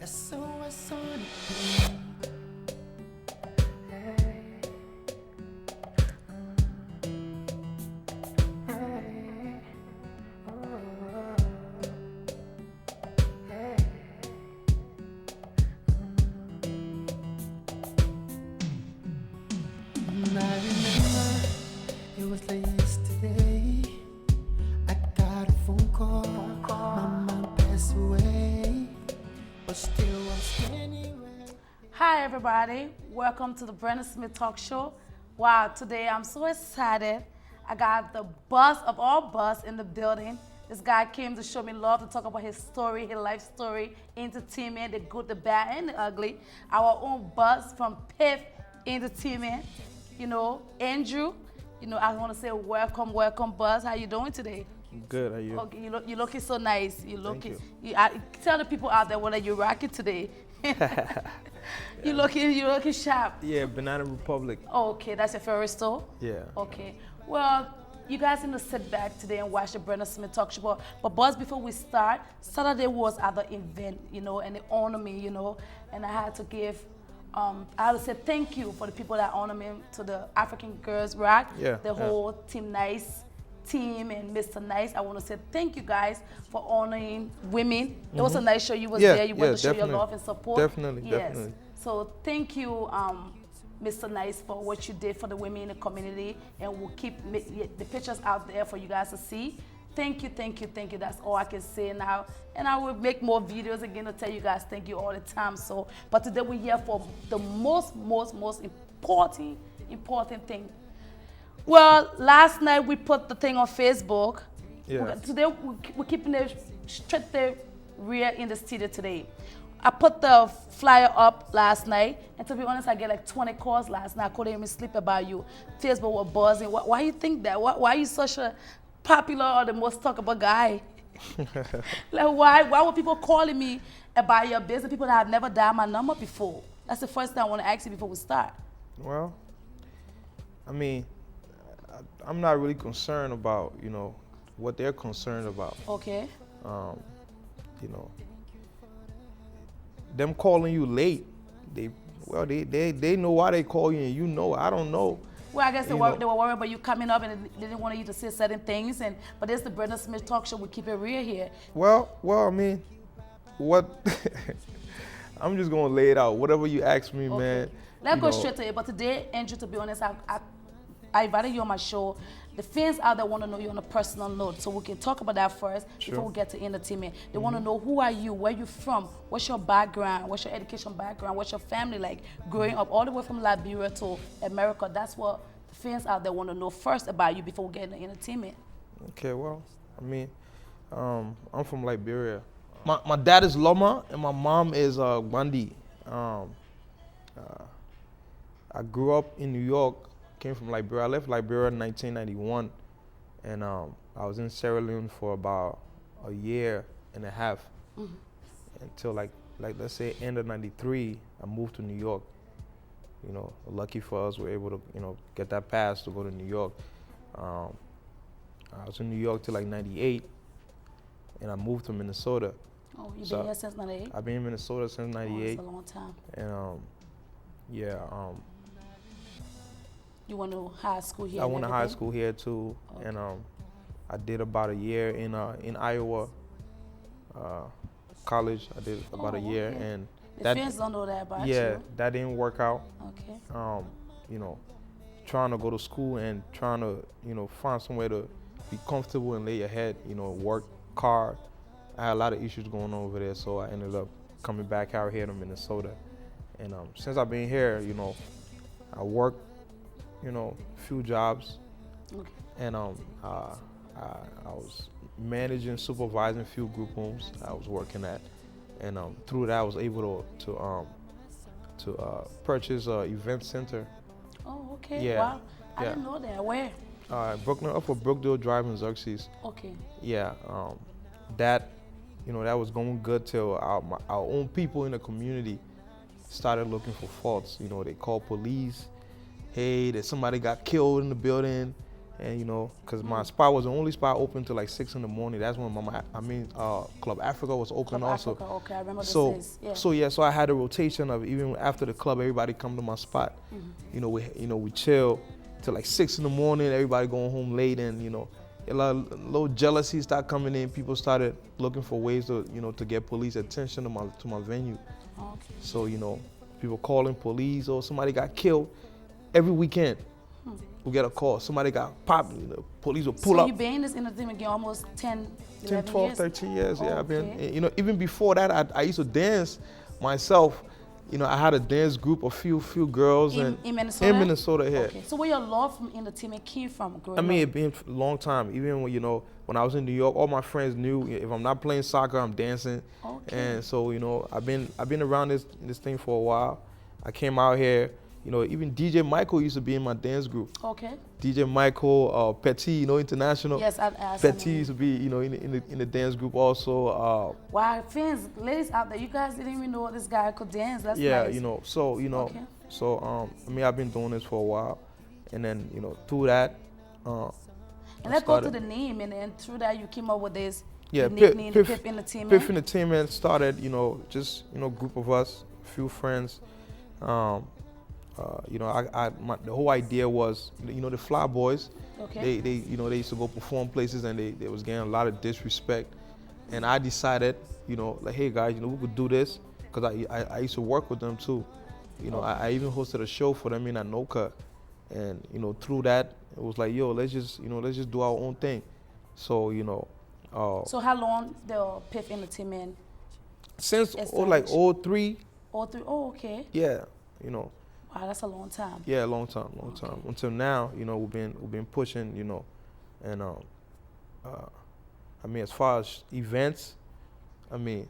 SOS on I remember it was like yesterday. I got a phone call. My mom passed away, but still I'm standing right. Hi everybody, welcome to the Brenda Smith Talk Show. Wow, today I'm so excited. I got the boss of all boss in the building. This guy came to show me love, to talk about his story, his life story, entertainment, the good, the bad, and the ugly. Our own boss from Piff Entertainment, Andrew. I want to say welcome, boss. How you doing today? Good, how are you? Okay, you're looking so nice. Thank you. Tell the people out there what you're rocking today. You're looking sharp. Yeah, Banana Republic. Oh, okay, that's your favorite store? Yeah. Okay. Well, you guys need to sit back today and watch the Brenda Smith Talk Show. But boss, before we start, Saturday was at the event, and they honor me, and I had to give, I had to say thank you for the people that honor me, to the African Girls Rock, the whole Team Nice team and Mr. Nice. I want to say thank you guys for honoring women. It was a nice show. You was there. You want to show your love and support. Definitely. So thank you, Mr. Nice, for what you did for the women in the community, and we'll keep the pictures out there for you guys to see. Thank you. That's all I can say now. And I will make more videos again to tell you guys thank you all the time. So, but today we're here for the most important thing. Well, last night we put the thing on Facebook. Yeah. Today we're keeping it straight there, rear in the studio today. I put the flyer up last night, and to be honest, I get like 20 calls last night. I couldn't even sleep about you. Facebook was buzzing. Why you think that? Why are you such a popular or the most talked about guy? Like why were people calling me about your business? People that have never dialed my number before. That's the first thing I want to ask you before we start. Well, I mean, I'm not really concerned about, what they're concerned about. Okay. Them calling you late, they know why they call you, and I don't know. Well, I guess they were worried about you coming up, and they didn't want you to say certain things. But it's the Brenda Smith Talk Show. We keep it real here. Well, I mean, what? I'm just gonna lay it out. Whatever you ask me, man. Let's go straight to it. But today, Andrew, to be honest, I invited you on my show. The fans out there want to know you on a personal note, so we can talk about that first before we get to entertainment. They want to know, who are you, where you from, what's your background, what's your education background, what's your family like growing up all the way from Liberia to America. That's what the fans out there want to know first about you before we get into entertainment. Okay, well, I mean, I'm from Liberia. My dad is Loma and my mom is Gwandi. I grew up in New York. Came from Liberia. I left Liberia in 1991, and I was in Sierra Leone for about a year and a half until like let's say end of '93. I moved to New York. Lucky for us, we were able to get that pass to go to New York. I was in New York till like '98, and I moved to Minnesota. Oh, you've been here since '98? I've been in Minnesota since '98. Oh, that's a long time. And you went to high school here? I went to high school here too, and I did about a year in Iowa college. I did about a year, and the fans don't know that about you. Yeah, that didn't work out. Okay. Trying to go to school and trying to find somewhere to be comfortable and lay your head, work hard. I had a lot of issues going on over there, so I ended up coming back out here to Minnesota, and since I've been here, I worked few jobs, and I was managing, supervising a few group homes I was working at, and through that I was able to purchase an event center. Oh, okay. Yeah. Wow. I didn't know that. Where? Brooklyn, up for Brookdale Drive in Xerxes. Okay. Yeah. That was going good till our own people in the community started looking for faults. They called police. Hey, that somebody got killed in the building, And because my spot was the only spot open till like 6 in the morning. That's when Club Africa was open Club also. Africa, okay, I remember So this. Yeah. so I had a rotation of even after the club, everybody come to my spot. We chill till like 6 in the morning. Everybody going home late, and a little jealousy started coming in. People started looking for ways to to get police attention to my venue. Okay. So people calling police or somebody got killed every weekend. We get a call. Somebody got popped. Police will pull up. So you've been in this entertainment game almost 10, 10, 12, years? 13 years. Yeah, I've been. Okay. Even before that, I used to dance myself. I had a dance group, a few girls in Minnesota? in Minnesota here. Okay. So where your love from entertainment came from growing I mean, up? it been a long time. Even when I was in New York, all my friends knew if I'm not playing soccer, I'm dancing. Okay. And so I've been around this thing for a while. I came out here. Even DJ Michael used to be in my dance group. Okay. DJ Michael, Petit, international. Yes, I Petit used to be, in the dance group also. Wow, fans, ladies out there, you guys didn't even know this guy could dance. That's Yeah, nice. Okay. So I mean, I've been doing this for a while, and then through that. And let's go to the name, and then through that you came up with this Yeah, nickname, the Piff Entertainment. Piff Entertainment started, just group of us, a few friends. The whole idea was, the Fly Boys. Okay. They used to go perform places, and they was getting a lot of disrespect. And I decided, like, hey guys, we could do this, because I used to work with them too. I even hosted a show for them in Anoka, and through that it was like, yo, let's just do our own thing. So So how long the Piff Entertainment? Since established? 03. 03. Oh, okay. Yeah, Wow, that's a long time. Yeah, long time. Until now, we've been pushing, and I mean, as far as events, I mean,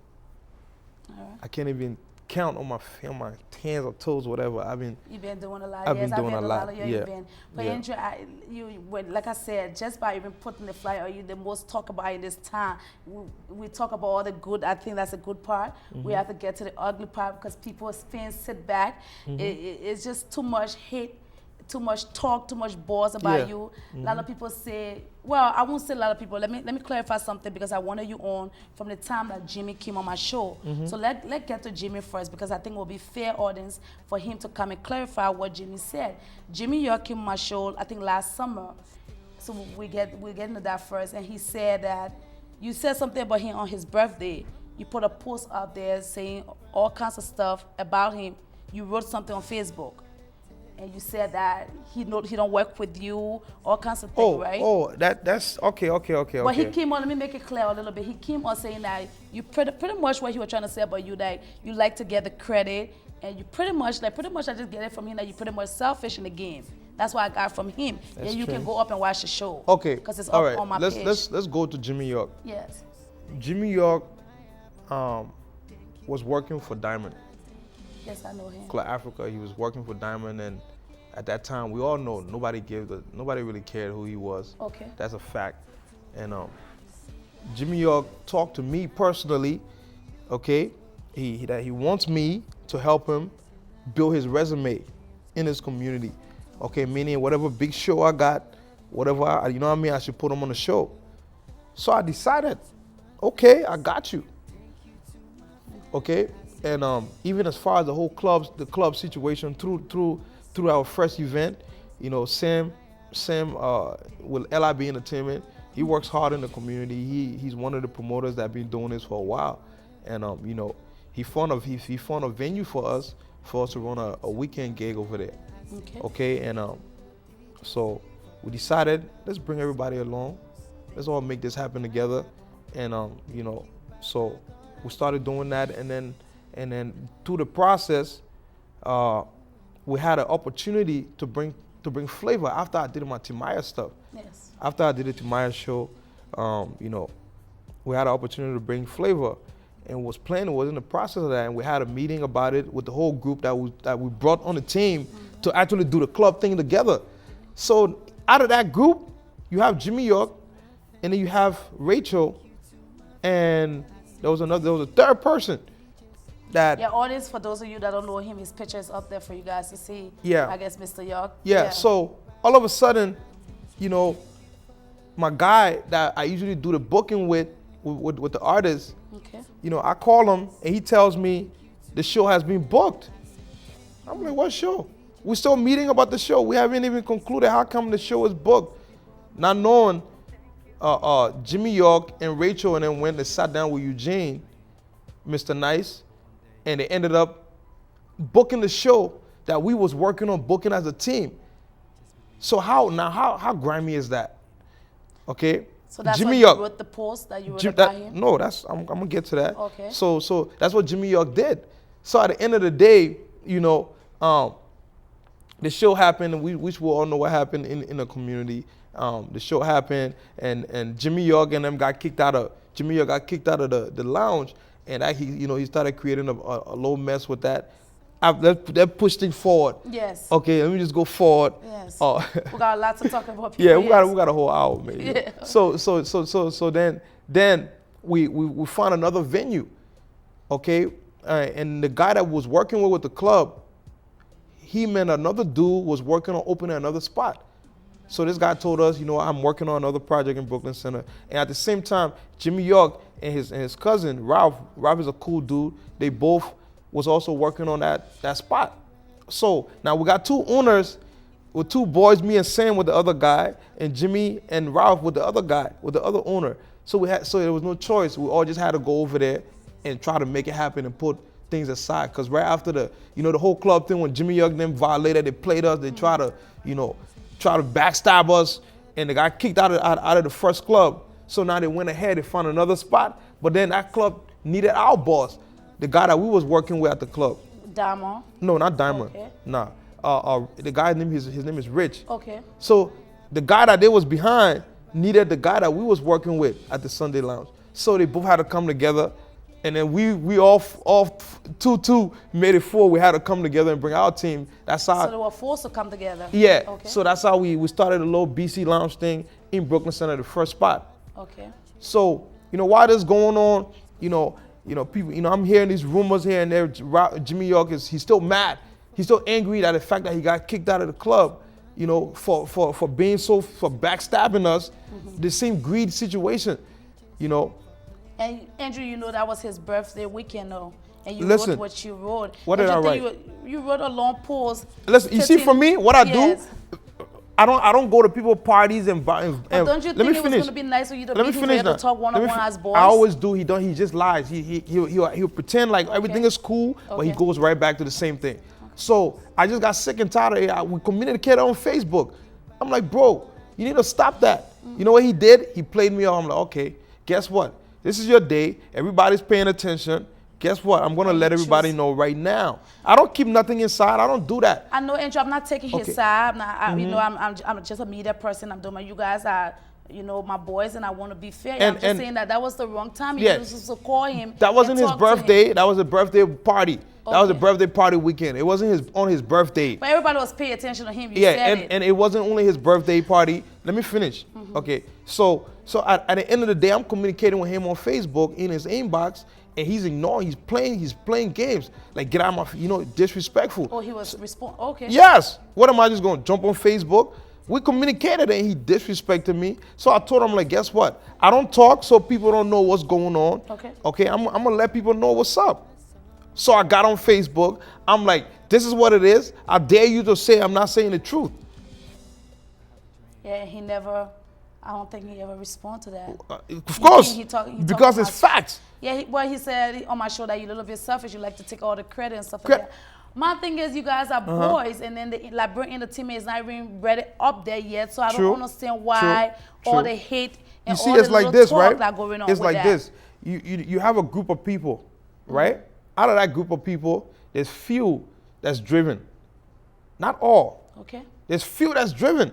All right. I can't even count on my hands or toes, whatever. You've been doing a lot. I've Yes, been doing I've been a lot. of your Yeah. event. But Yeah. Andrew, like I said, just by even putting the flyer, you the most talk about in this time. We talk about all the good. I think that's a good part. We have to get to the ugly part, because people's fans sit back. It's just too much hate, too much talk, too much buzz about Yeah. you. A lot of people say, well, I won't say a lot of people. Let me clarify something, because I wanted you on from the time that Jimmy came on my show. So let's get to Jimmy first, because I think it will be fair audience for him to come and clarify what Jimmy said. Jimmy York came on my show, I think last summer. So we get into that first, and he said that you said something about him on his birthday. You put a post out there saying all kinds of stuff about him. You wrote something on Facebook. And you said that he don't work with you, all kinds of things, right? Oh, that's okay. But he came on, let me make it clear a little bit. He came on saying that you pretty much what he was trying to say about you, that you like to get the credit, and you pretty much I just get it from him that you pretty much selfish in the game. That's what I got from him. That's You true. can go up and watch the show. Okay. Because it's all up right. on my let's, page. Let's go to Jimmy York. Yes. Jimmy York was working for Diamond. Yes, I know him. Club Africa, he was working for Diamond, and at that time, we all know nobody really cared who he was. Okay. That's a fact. And Jimmy York talked to me personally. Okay, that he wants me to help him build his resume in his community. Okay, meaning whatever big show I got, whatever I should put him on the show. So I decided, okay, I got you. Okay, and even as far as the club situation through our first event, Sam with LIB Entertainment, he works hard in the community. He's one of the promoters that been doing this for a while, and he found a venue for us to run a weekend gig over there. Okay, and so we decided, let's bring everybody along, let's all make this happen together, and so we started doing that, and then through the process, we had an opportunity to bring flavor after I did my Timaya stuff. Yes. After I did the Timaya show, we had an opportunity to bring flavor, and was in the process of that, and we had a meeting about it with the whole group that we brought on the team to actually do the club thing together. So out of that group, you have Jimmy York, and then you have Rachel, and there was a third person. That Yeah, audience, for those of you that don't know him, his picture is up there for you guys to see. Yeah. I guess Mr. York. Yeah, so all of a sudden, you know, my guy that I usually do the booking with the artists, Okay. you know, I call him and he tells me the show has been booked. I'm like, what show? We're still meeting about the show. We haven't even concluded. How come the show is booked? Not knowing Jimmy York and Rachel and then went and sat down with Eugene, Mr. Nice, and they ended up booking the show that we was working on booking as a team. So how grimy is that? Okay. So that's Jimmy what York you wrote the post that you wrote about him? No, I'm gonna get to that. Okay. So that's what Jimmy York did. So at the end of the day, you know, the show happened, and we all know what happened in the community. The show happened, and Jimmy York and them got kicked out of the lounge, and he started creating a little mess with that. That pushed things forward. Yes. Okay, let me just go forward. Yes. We got a lot to talk about. Yeah, we got a whole hour, maybe. Yeah. So then we found another venue, okay, and the guy that was working with the club, him and another dude was working on opening another spot. So this guy told us, you know, I'm working on another project in Brooklyn Center, and at the same time, Jimmy York and his cousin Ralph is a cool dude. They both was also working on that spot. So now we got two owners with two boys, me and Sam with the other guy, and Jimmy and Ralph with the other guy, with the other owner. So there was no choice. We all just had to go over there and try to make it happen and put things aside. Because right after the whole club thing, when Jimmy York and them violated, they played us, they try to backstab us, and they got kicked out of the first club. So now they went ahead, they found another spot, but then that club needed our boss, the guy that we was working with at the club. Diamond? No, not Diamond. Okay. Nah. The guy's name, his name is Rich. Okay. So the guy that they was behind needed the guy that we was working with at the Sunday Lounge. So they both had to come together, and then we all 2-2 made it 4. We had to come together and bring our team. That's how. So they were forced to come together. Yeah. Okay. So that's how we started a little BC Lounge thing in Brooklyn Center, the first spot. Okay. So while this going on, people, I'm hearing these rumors here and there. Jimmy York he's still mad. He's still angry at the fact that he got kicked out of the club, for backstabbing us. The same greed situation, And Andrew, that was his birthday weekend, though. And you Listen, wrote what you wrote. What did I write? You wrote a long post. Listen, you see, for me, what I Yes. do, I don't go to people's parties and But don't you think it was going to be nice for you to Let me meet him finish there to talk one-on-one as boys? I always do. He just lies. He'll pretend like everything is cool, but he Okay. goes right back to the same thing. So I just got sick and tired of it. We communicated on Facebook. I'm like, bro, you need to stop that. You know what he did? He played me off. I'm like, okay, guess what? This is your day. Everybody's paying attention. Guess what? I'm going to let everybody know right now. I don't keep nothing inside. I don't do that. I know, Andrew, I'm not taking his Okay. side. I'm just a media person. I'm doing you guys are, my boys, and I want to be fair. I'm just saying that was the wrong time. Yeah. You used to call him. That wasn't and his talk to him. birthday. That was a birthday party. That was a Okay. birthday party weekend. It wasn't on his birthday. But everybody was paying attention to him. You Yeah, said it. and it wasn't only his birthday party. Let me finish. Okay, so at the end of the day, I'm communicating with him on Facebook in his inbox, and he's ignoring. He's playing games like get out of my, disrespectful. Oh, he was okay. Yes. What am I just going to jump on Facebook? We communicated and he disrespected me. So I told him, like, guess what? I don't talk so people don't know what's going on. Okay. Okay, I'm going to let people know what's up. So I got on Facebook. I'm like, this is what it is. I dare you to say I'm not saying the truth. Yeah, I don't think he ever responded to that. Of course, he because it's facts. Yeah, he said on my show that you're a little bit selfish. You like to take all the credit and stuff Cre- like that. My thing is, you guys are boys, and then the Liberian entertainment is not even ready up there yet. So I True. don't understand why True. all the hate and You see, all it's the like little this, talk right? that going on It's with like that. this. You have a group of people, right? Out of that group of people, there's few that's driven. Not all. Okay. There's few that's driven.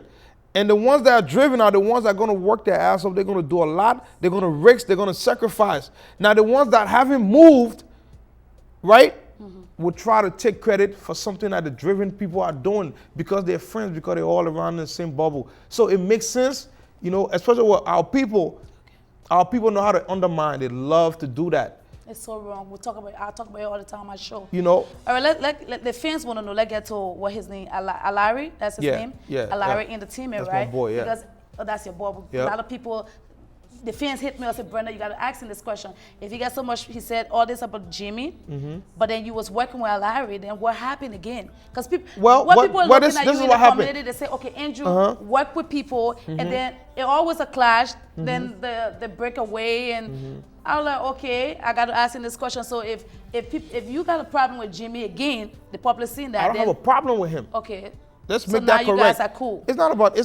And the ones that are driven are the ones that are going to work their ass off. They're going to do a lot. They're going to risk. They're going to sacrifice. Now, the ones that haven't moved, right, will try to take credit for something that the driven people are doing because they're friends, because they're all around in the same bubble. So it makes sense, especially with our people. Our people know how to undermine. They love to do that. It's so wrong. I talk about it all the time on my show. All right, let the fans want to know. Let's get to what his name, Alari, that's his name? Yeah. Alari Entertainment, That's right? my boy, yeah. Because oh, that's your boy. Yep. A lot of people, the fans hit me and said, Brenda, you got to ask him this question. If you got so much, he said all this about Jimmy, but then you was working with Larry, then what happened again? Because people, people are looking at you in the community, they say, okay, Andrew, work with people, and then it always a clash, then they break away, and I was like, okay, I got to ask him this question. So if you got a problem with Jimmy again, the public seeing that, I don't have a problem with him. Okay. Let's So make now that you correct. guys are cool. It's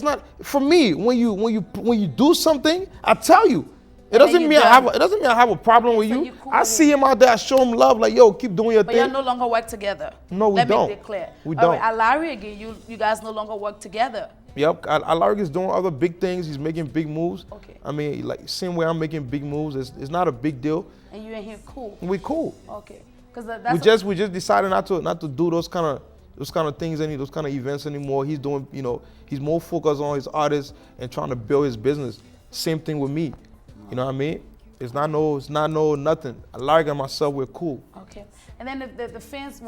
not for me. When you do something, I tell you. It doesn't you mean don't. it doesn't mean I have a problem with so you. you cool I with see him out there. I show him love. Like, yo, keep doing your But thing. y'all no longer work together. No, we Let don't. me make it clear. We All don't. right, Larry again, you guys no longer work together. Yep, Alaric is doing other big things. He's making big moves. Okay. I mean, like same way I'm making big moves. It's not a big deal. And you and him cool. We cool. Okay. Because that's We just decided not to do those kind of things those kind of events anymore. He's doing, he's more focused on his artists and trying to build his business. Same thing with me. You know what I mean? It's not nothing. Alaric and myself, we're cool. okay. And then the fans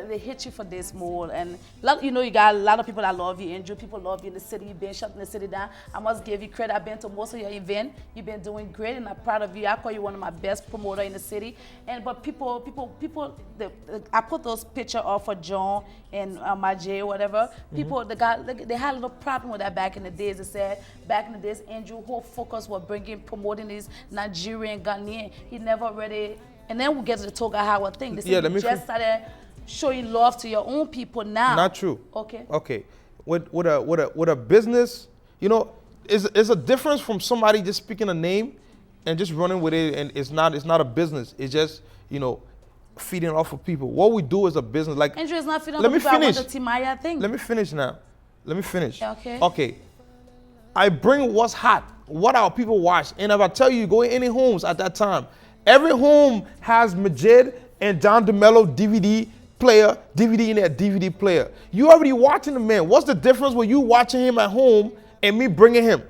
they hit you for this more, and you got a lot of people that love you, Andrew. People love you in the city. You've been shutting the city down. I must give you credit. I've been to most of your event. You've been doing great, and I'm proud of you. I call you one of my best promoter in the city. But people, I put those pictures up for John and my J or whatever. People, they had a little problem with that back in the days. They said back in the days, Andrew, whole focus was promoting these Nigerian, Ghanaian. He never really. And then we get to the Toga Howard thing. They said you just started showing love to your own people now. Not true. Okay. Okay. With a business, it's a difference from somebody just speaking a name and just running with it, and it's not a business. It's just feeding off of people. What we do is a business. Like, Andrew is not feeding off let of me people. I want finish. the Timaya thing. Let me finish now. Let me finish. Okay. Okay. I bring what's hot, what our people watch, and if I tell you, go in any homes at that time. Every home has Majid and John DeMello DVD in that DVD player. You already watching the man. What's the difference with you watching him at home and me bringing him?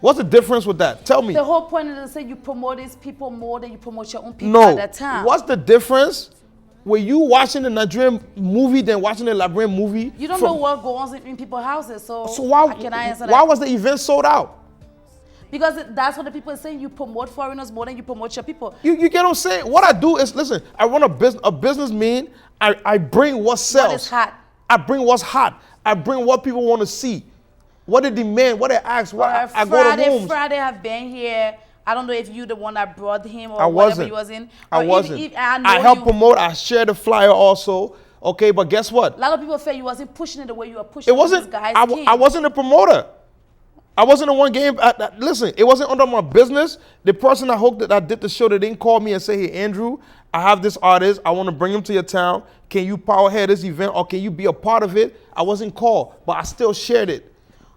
What's the difference with that? Tell me. The whole point is to say you promote these people more than you promote your own people at that time. What's the difference with you watching the Nigerian movie than watching the Liberian movie? You don't know what goes on in people's houses, so why can I answer that? Why was the event sold out? Because that's what the people are saying. You promote foreigners more than you promote your people. You get what I'm saying? What I do is, listen, I run a business mean. I bring what sells. What is hot. I bring what's hot. I bring what people want to see. What they demand, what they ask. I go to homes. Friday have been here. I don't know if you the one that brought him or I whatever wasn't. he was in. I Or wasn't. I helped promote. I shared the flyer also. Okay, but guess what? A lot of people feel you wasn't pushing it the way you were pushing It wasn't. these guys. I wasn't a promoter. I wasn't the one game. Listen, it wasn't under my business. The person that I did the show, they didn't call me and say, "Hey, Andrew, I have this artist. I want to bring him to your town. Can you powerhead this event, or can you be a part of it?" I wasn't called, but I still shared it.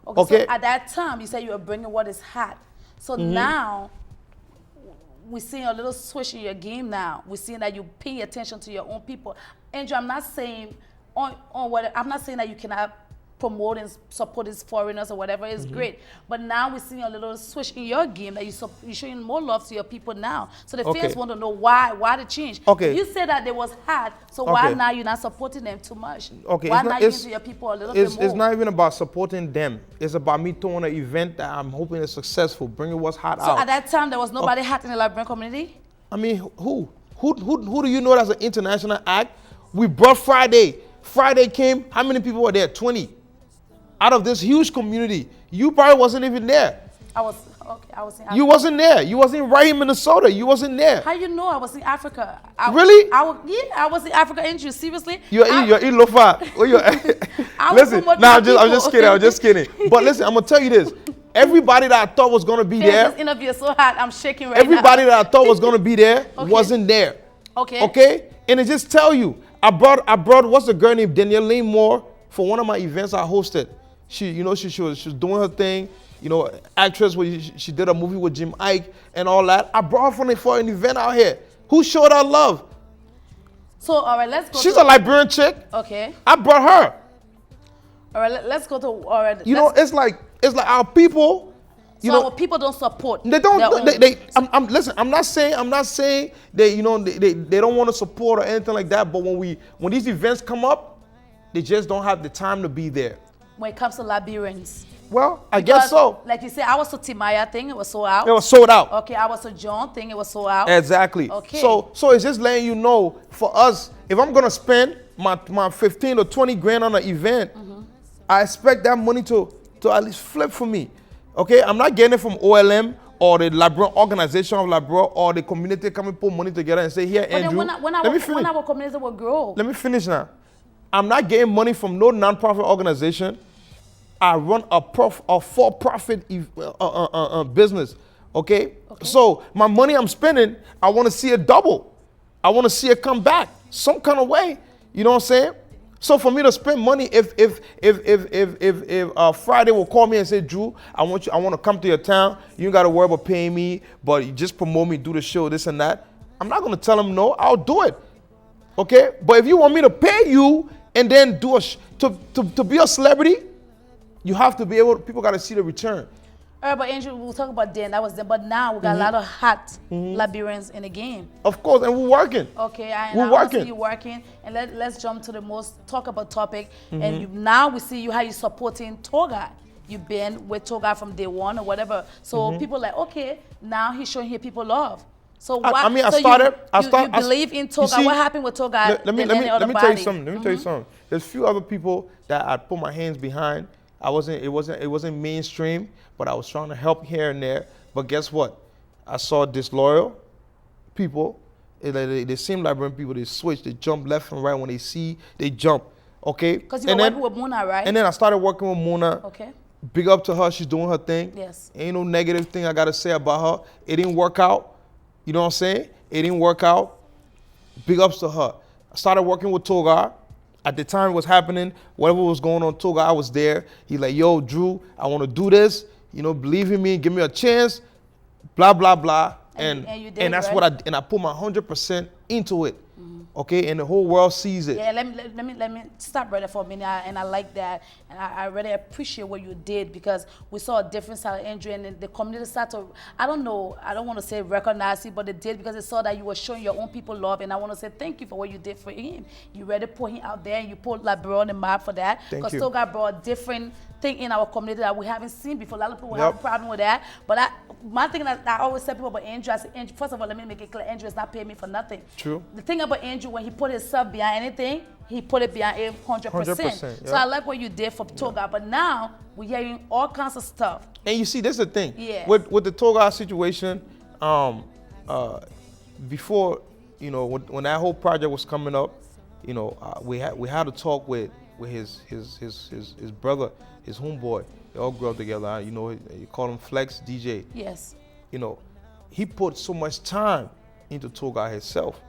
Okay. So at that time, you said you were bringing what is hot. So now we're seeing a little switch in your game. Now we're seeing that you pay attention to your own people. Andrew, I'm not saying I'm not saying that you cannot promote and support these foreigners or whatever is great, but now we're seeing a little switch in your game that you're showing more love to your people now. So the fans want to know why the change. Okay. You said that they was hard, so why now you're not supporting them too much? Okay. Why not giving to your people a little bit more? It's not even about supporting them. It's about me throwing an event that I'm hoping is successful, bringing what's hot out. So at that time, there was nobody hot in the Liberian community? I mean, who do you know that's an international act? We brought Friday. Friday came. How many people were there? 20. Out of this huge community, you probably wasn't even there. I was in Africa. You wasn't there. You wasn't right in Minnesota. You wasn't there. How you know I was in Africa? Really? I was in Africa. Andrew, seriously? You're in Lofa. Listen, I'm just kidding. But listen, I'm gonna tell you this. Everybody that I thought was gonna be there. This interview is so hot. I'm shaking right everybody now. that I thought was gonna be there wasn't there. Okay. Okay? And it just tell you, I brought what's the girl named Danielle Lane Moore for one of my events I hosted. She was doing her thing, actress where she did a movie with Jim Ike and all that. I brought her for an event out here. Who showed her love? So all right, let's go. She's a Liberian chick. Okay. I brought her. All right, let's go to all right. It's like our people. Our people don't support. They don't. Listen. I'm not saying they they don't want to support or anything like that. But when these events come up, they just don't have the time to be there. When it comes to Liberians. Well, I guess so. Like you said, I was a Timaya thing, it was sold out. It was sold out. Okay, I was a John thing, it was sold out. Exactly. Okay. So it's just letting you know, for us, if I'm gonna spend my 15 or 20 grand on an event, I expect that money to at least flip for me. Okay, I'm not getting it from OLM or the LeBron organization of LeBron or the community coming put money together and say, here, But Andrew, then when our community will grow. let me finish now. I'm not getting money from no non-profit organization. I run a for-profit business, okay? So my money I'm spending, I want to see it double. I want to see it come back some kind of way. You know what I'm saying? So for me to spend money, if Friday will call me and say, Drew, I want to come to your town. You ain't got to worry about paying me, but you just promote me, do the show, this and that. I'm not going to tell them no. I'll do it. Okay? But if you want me to pay you and then do to be a celebrity, you have to be able. People got to see the return. But Andrew, we'll talk about then. That was then. But now we got a lot of hot Liberians in the game. Of course, and we're working. Okay, we're working. You're working, and let's jump to the most talk about topic. And now we see you how you supporting Toga. You've been with Toga from day one or whatever. So people like, okay, now he's showing here people love. So why? You believe in Toga. See, what happened with Toga? Let me tell you something. Let me tell you something. There's a few other people that I put my hands behind. It wasn't mainstream, but I was trying to help here and there. But guess what? I saw disloyal people. They seem like people. They switch. They jump left and right when they see. They jump. Okay. Because you were working with Muna, right? And then I started working with Muna. Okay. Big up to her. She's doing her thing. Yes. Ain't no negative thing I gotta say about her. It didn't work out. You know what I'm saying? It didn't work out. Big ups to her. I started working with Toga. At the time it was happening, whatever was going on, Toga, I was there. He's like, yo, Drew, I want to do this. You know, believe in me, give me a chance, blah, blah, blah. And you did, that's right? what I put my 100% into it. Okay, and the whole world sees it. Yeah, let me stop right there for a minute, and I like that, and I really appreciate what you did, because we saw a different side of Andrew, and the community started to, I don't want to say recognize you, but they did, because they saw that you were showing your own people love, and I want to say thank you for what you did for him. You really put him out there, and you put LeBron on the map for that, because Toga brought a different thing in our community that we haven't seen before. A lot of people have a problem with that, but my thing that I always tell people about Andrew, I say, Andrew, first of all, let me make it clear, Andrew is not paying me for nothing. True. The thing about Andrew, when he put himself behind anything, he put it behind it 100%. 100%, So I like what you did for Toga, but now we're hearing all kinds of stuff. And you see, this is the thing. Yeah. With the Toga situation, before, you know, when that whole project was coming up, you know, we had to talk with his brother, his homeboy. They all grew up together. You know, you call him Flex DJ. Yes. You know, he put so much time into Toga himself.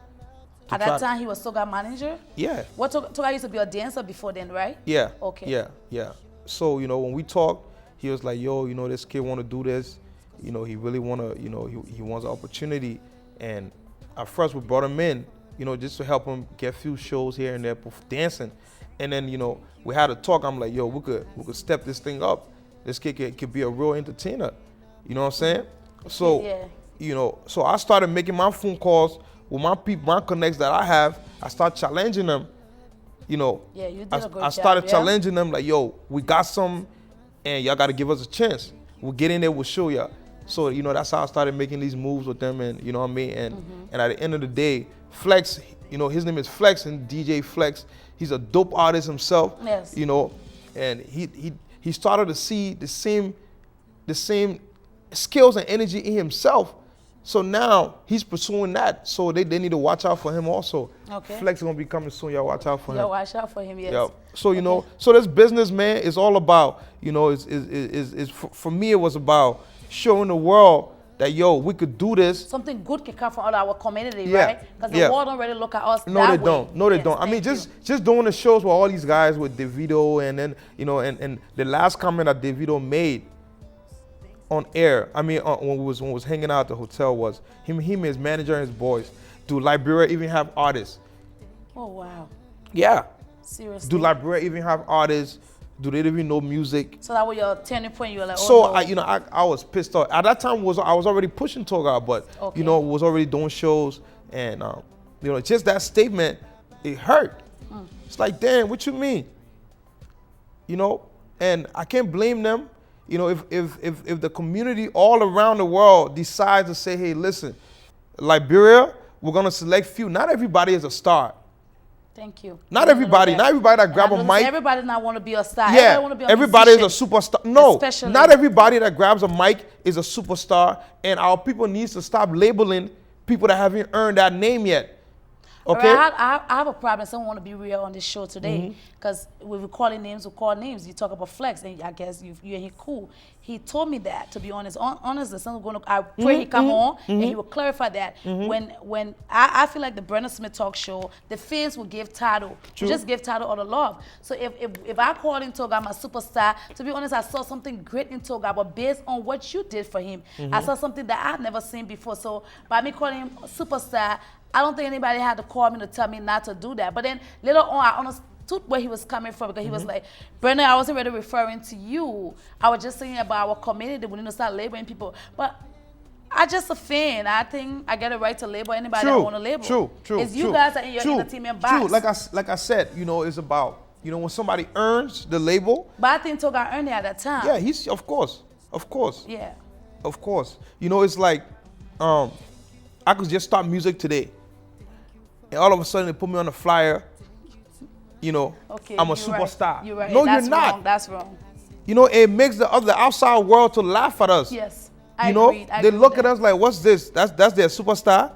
At that time, he was Toga manager? Yeah. What Toga used to be a dancer before then, right? Yeah. Okay. Yeah. So, you know, when we talked, he was like, yo, you know, this kid want to do this. You know, he really want to, you know, he wants an opportunity. And at first we brought him in, you know, just to help him get a few shows here and there, dancing. And then, you know, we had a talk. I'm like, yo, we could step this thing up. This kid could be a real entertainer. You know what I'm saying? So, you know, so I started making my phone calls with my people, my connects that I have. I start challenging them. You know, yeah, you did a good job. I started challenging them like, yo, we got some, and y'all got to give us a chance. We'll get in there, we'll show y'all. So, you know, that's how I started making these moves with them, and you know what I mean? And at the end of the day, Flex, you know, his name is Flex, and DJ Flex, he's a dope artist himself. Yes. You know, and he started to see the same skills and energy in himself. So now he's pursuing that. So they need to watch out for him also. Okay. Flex is gonna be coming soon. Y'all watch out for him. Y'all watch out for him, yes. Yep. So you know, so this business, man, is all about, you know, is for me it was about showing the world that, yo, we could do this. Something good can come from our community, Yeah. right? Because the world don't really look at us No, that they way. don't. No, they Yes, don't. I mean, thank just doing the shows with all these guys with Davido, and then, you know, and the last comment that Davido made on air, I mean, when we was hanging out at the hotel, was him and his manager and his boys. Do Liberia even have artists? Oh, wow. Yeah. Seriously. Do Liberia even have artists? Do they even know music? So that was your turning point. You were like, oh, So no. I was pissed off. At that time I was already pushing Toga, but you know, was already doing shows, and you know, just that statement, it hurt. It's like, damn, what you mean? You know, and I can't blame them. You know, if the community all around the world decides to say, hey, listen, Liberia, we're gonna select few. Not everybody is a star. Thank you. Not everybody. Not everybody that grab a mic. Everybody not want to be a star. Yeah, everybody is a superstar. No, especially. not everybody that grabs a mic is a superstar. And our people needs to stop labeling people that haven't earned that name yet. Okay. Right, I have a problem. Someone want to be real on this show today because we're calling names. We call names. You talk about Flex, and I guess you and he cool. He told me that, to be honest. Honestly, I pray he come on and he will clarify that. When I feel like the Brenda Smith talk show, the fans will give title. True. Just give title all the love. So if I call in Toga my superstar, to be honest, I saw something great in Toga, but based on what you did for him, I saw something that I've never seen before. So by me calling him superstar, I don't think anybody had to call me to tell me not to do that. But then later on, I understood where he was coming from because he was like, Brenda, I wasn't really referring to you. I was just saying about our community. We need to start labeling people. But I just a fan. I think I get a right to label anybody I want to label. True. It's you guys that in your entertainment box. True. Like I said, you know, it's about, you know, when somebody earns the label. But I think Toga earned it at that time. Yeah, he's of course. Yeah. Of course. You know, it's like I could just start music today. And all of a sudden they put me on the flyer, you know, okay, I'm a superstar. Right. You're right. No, That's you're not. Wrong. That's wrong. You know, it makes the outside world to laugh at us. Yes, I agree. They look at us like, what's this? That's their superstar.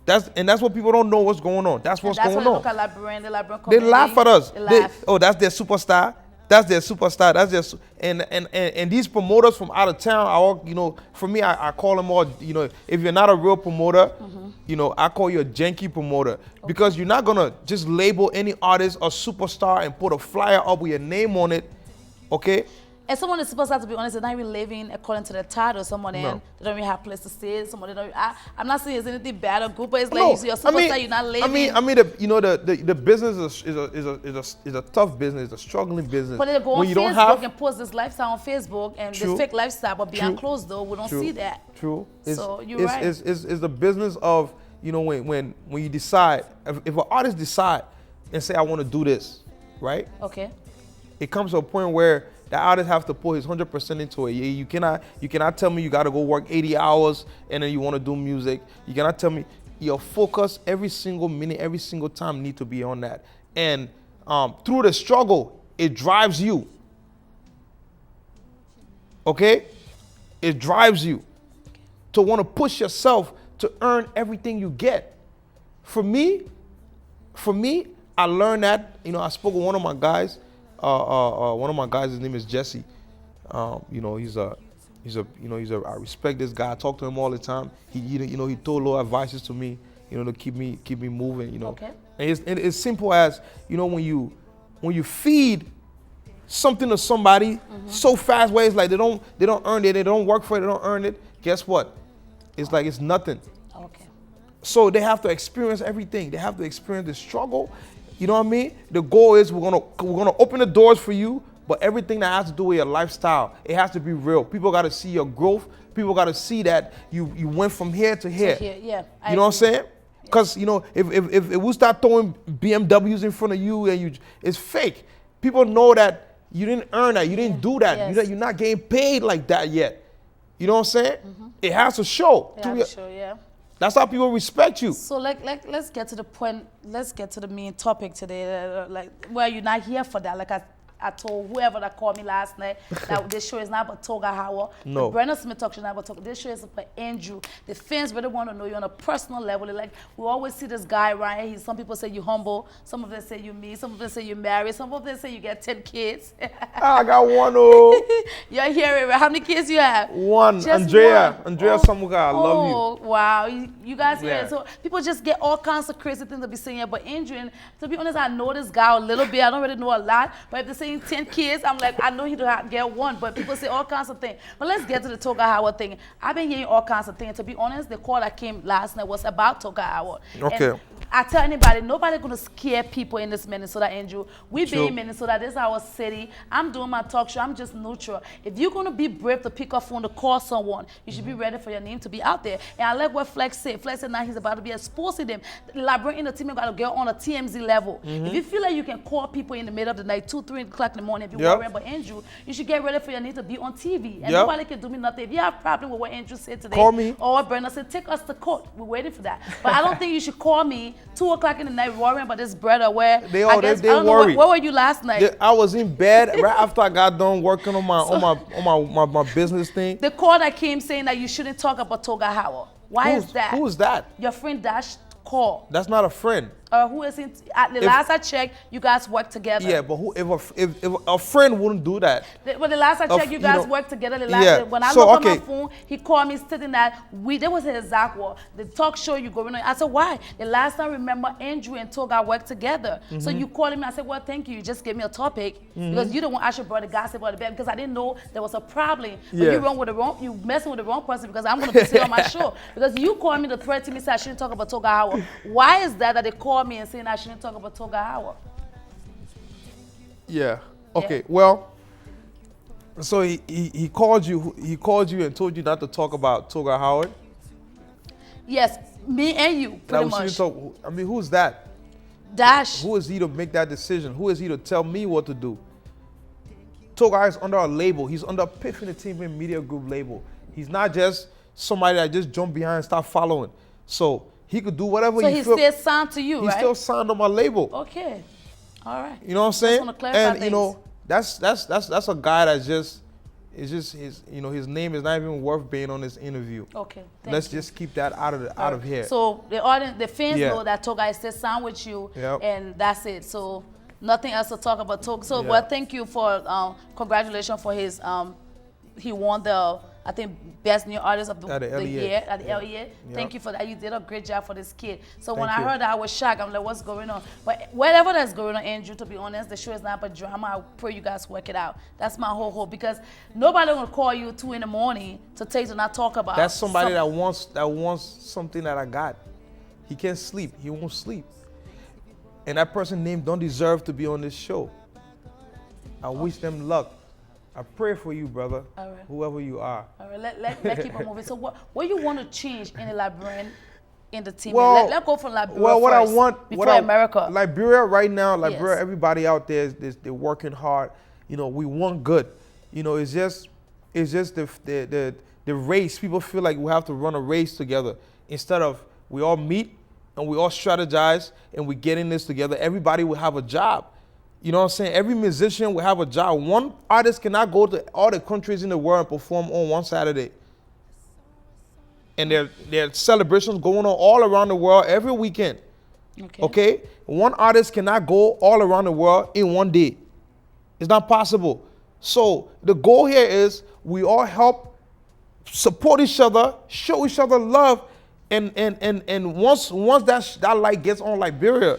That's what people don't know what's going on. That's what's going on. Look at Brenda, they laugh at us. They laugh. Oh, that's their superstar. That's their superstar. That's their and these promoters from out of town are all, you know, for me, I call them all, you know, if you're not a real promoter, you know, I call you a janky promoter because you're not gonna just label any artist a superstar and put a flyer up with your name on it, okay? And someone is supposed to be honest, they're not even living according to the title. Someone they don't even have a place to stay. Someone they don't. I'm not saying it's anything bad or good, but it's like you're superstar. You're not living. The business is a tough business, it's a struggling business. But they go on Facebook and post this lifestyle on Facebook and this fake lifestyle, but behind closed door, we don't see that. True. So you're right. It's the business of, you know, when you decide, if an artist decide and say I want to do this, right? Okay. It comes to a point where the artist have to put his 100% into it. You cannot tell me you got to go work 80 hours and then you want to do music. You cannot tell me your focus every single minute, every single time need to be on that. And through the struggle, it drives you. Okay? It drives you to want to push yourself to earn everything you get. For me, I learned that, you know, I spoke with one of my guys. His name is Jesse. You know, I respect this guy. I talk to him all the time. He told little advices to me, you know, to keep me moving, you know. Okay. And it's simple as, you know, when you feed something to somebody so fast where it's like they don't earn it, they don't work for it, they don't earn it. Guess what? It's like it's nothing. Okay. So they have to experience everything. They have to experience the struggle. You know what I mean? The goal is we're gonna open the doors for you, but everything that has to do with your lifestyle, it has to be real. People got to see your growth. People got to see that you went from here to here. Yeah. You know what I'm saying? Because, you know, if we start throwing BMWs in front of you and it's fake. People know that you didn't earn that. You didn't do that. Yes. You're not getting paid like that yet. You know what I'm saying? It has to show. Yeah. That's how people respect you. So let's get to the point. Let's get to the main topic today. Well, you're not here for that. Like I told whoever that called me last night that this show is not about Toga Howard. No. The Brenda Smith talk show is not about Toga. This show is about Andrew. The fans really want to know you on a personal level. They're like, we always see this guy, right? Some people say you humble. Some of them say you mean. Some of them say you married. Some of them say you get 10 kids. I got one. Oh. You're hearing right? How many kids you have? One. Just Andrea one. Samuka, I love you. Oh, wow. You guys hear Yeah. it. So people just get all kinds of crazy things to be saying. But Andrew, and to be honest, I know this guy a little bit. I don't really know a lot. But if they're saying 10 kids, I'm like, I know he don't get one. But people say all kinds of things. But let's get to the Toga Howard thing. I've been hearing all kinds of things. To be honest, the call that came last night was about Toga Howard. Okay. And I tell anybody, nobody gonna scare people in this Minnesota, Andrew. We be True. in Minnesota, this is our city. I'm doing my talk show, I'm just neutral. If you're gonna be brave to pick up phone to call someone, you should be ready for your name to be out there. And I like what Flex said. Flex said now he's about to be exposing them. Liberating the team, you gotta get on a TMZ level. If you feel like you can call people in the middle of the night, 2, 3 o'clock in the morning, if you're worrying about Andrew, you should get ready for your name to be on TV. And nobody can do me nothing. If you have a problem with what Andrew said today, call me. or what Brenda said, take us to court. We're waiting for that. But I don't think you should call me 2 o'clock in the night worrying about this brother where They where were you last night? I was in bed right after I got done working on my business thing. The call that came saying that you shouldn't talk about Toga Howard. Why is that? Who is that? Your friend Dash call. That's not a friend. Who isn't? At the last I checked, you guys work together. Yeah, but if a friend wouldn't do that. But the last I checked, you guys work together. When I So, looked okay. on my phone, he called me stating that there was an exact word. The talk show you going on. I said, why? The last time I remember Andrew and Toga worked together. So you calling me, I said, well, thank you. You just gave me a topic because you don't want actually brought the gossip about the bed because I didn't know there was a problem. But you messing with the wrong person because I'm gonna be sitting on my show. Because you called me to threaten me, say I shouldn't talk about Toga Howard. Why is that they called me and saying I shouldn't talk about Toga Howard? Yeah. Okay. Yeah. Well, so he called you. He called you and told you not to talk about Toga Howard. Yes, me and you, pretty Now, much. I mean, who's that? Dash. Who is he to make that decision? Who is he to tell me what to do? Toga is under a label. He's under Piff Entertainment Media Group label. He's not just somebody that just jumped behind and start following. So he could do whatever So he he's feel. still signed to you, He's right? still signed on my label. Okay. All right. You know what I'm saying? wanna clarify And you things. know, that's a guy that's just his name is not even worth being on this interview. Okay. Let's just keep that out of here. So the audience, the fans Yeah. know that Toga is still signed with you, Yep. and that's it. So nothing else to talk about Toga. So, Yeah. well, thank you for congratulations for his he won the I think best new artist of the year at the LEA. Thank you for that. You did a great job for this kid. So when I heard that, I was shocked. I'm like, what's going on? But whatever that's going on, Andrew, to be honest, the show is not about drama. I pray you guys work it out. That's my whole hope because nobody will call you 2 in the morning to not talk about. That's somebody that wants something that I got. He can't sleep. He won't sleep. And that person's name don't deserve to be on this show. I wish them luck. I pray for you, brother. All right. Whoever you are. All right, let's keep on moving. So what you want to change in the Liberian in the team? Well, Let's go from Liberia Well, what first I want, before America. Liberia right now, Yes. everybody out there they're working hard. You know, we want good. You know, it's just the race. People feel like we have to run a race together instead of we all meet and we all strategize and we get in this together. Everybody will have a job. You know what I'm saying? Every musician will have a job. One artist cannot go to all the countries in the world and perform on one Saturday. And there are celebrations going on all around the world every weekend. Okay? One artist cannot go all around the world in one day. It's not possible. So the goal here is we all help support each other, show each other love, and once that light gets on Liberia,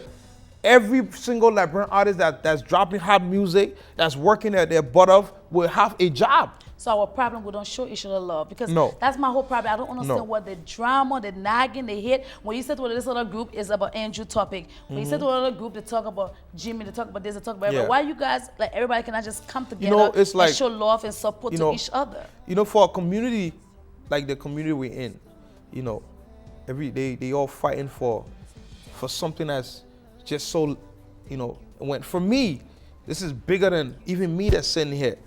every single Liberian artist that's dropping hot music, that's working at their butt off, will have a job. So our problem, we don't show each other love because No. that's my whole problem. I don't understand No. what the drama, the nagging, the hate. When you said to this other group is about Andrew topic. When you said to another group, they talk about Jimmy, they talk about this, they talk about everybody. Yeah. Why you guys, like everybody cannot just come together It's like, and show love and support to each other? You know, for a community like the community we're in, you know, every day they all fighting for something that's just so, you know, for me, this is bigger than even me that's sitting here.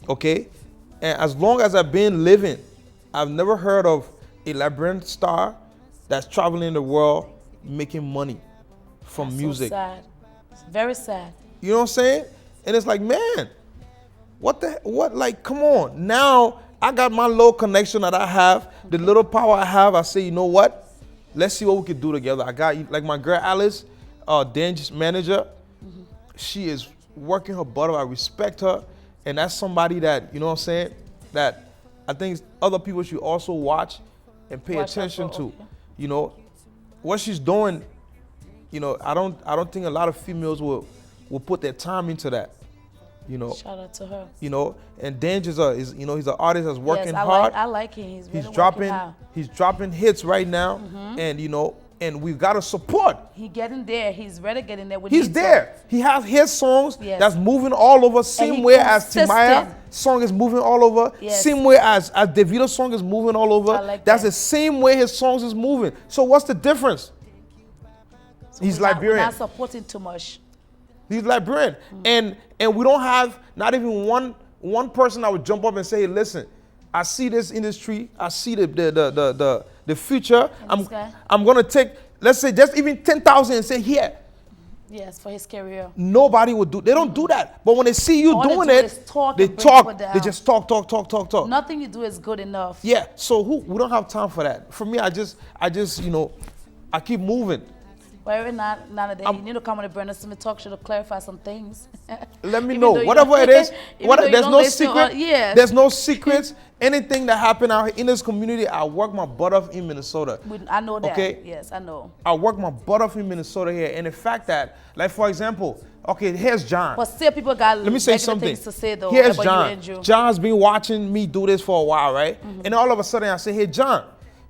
Okay? And as long as I've been living, I've never heard of a Liberian star that's traveling the world making money from music. So sad. It's very sad. You know what I'm saying? And it's like, man, what, like, come on. Now I got my little connection that I have, the little power I have. I say, you know what? Let's see what we can do together. I got, like, my girl Alice, Dan's manager. She is working her butt off. I respect her. And that's somebody that, you know what I'm saying, that I think other people should also watch and pay attention to. Okay. You know, what she's doing, you know, I don't think a lot of females will put their time into that. You know. Shout out to her. You know, and Danger's he's an artist that's working yes, hard. I like him. He's dropping hard. he's dropping hits right now. And you know, and we've got to support. He getting there. He's ready getting there. He's there. He has his songs Yes. that's moving all over. Same way as Timaya song is moving all over. Yes. Same way as Davido's song is moving all over. I like that's that. the same way his songs is moving. So what's the difference? So He's we're Liberian. not supporting too much. He's Liberian. And we don't have not even one person that would jump up and say, listen, I see this industry, I see the future. I'm gonna take, let's say, just even 10,000 and say here. Yes, for his career. Nobody would do. They don't do that. But when they see you All doing they do it, is talk they and bring talk. people down. They just talk. Nothing you do is good enough. Yeah. So we don't have time for that. For me, I just I keep moving. But every nowadays, you need to come on the Brenda Smith talk show to clarify some things. Let me Even know. though you Whatever don't- it is, even though you there's don't no listen secret. or- yes. There's no secrets. Anything that happened out in this community, I work my butt off in Minnesota. I know that. Okay. Yes, I know. I work my butt off in Minnesota here. And the fact that, like for example, okay, here's John. But still, people got Let me say negative something. things to say though. Here's about John. You and Drew. John's been watching me do this for a while, right? And all of a sudden I say, hey, John,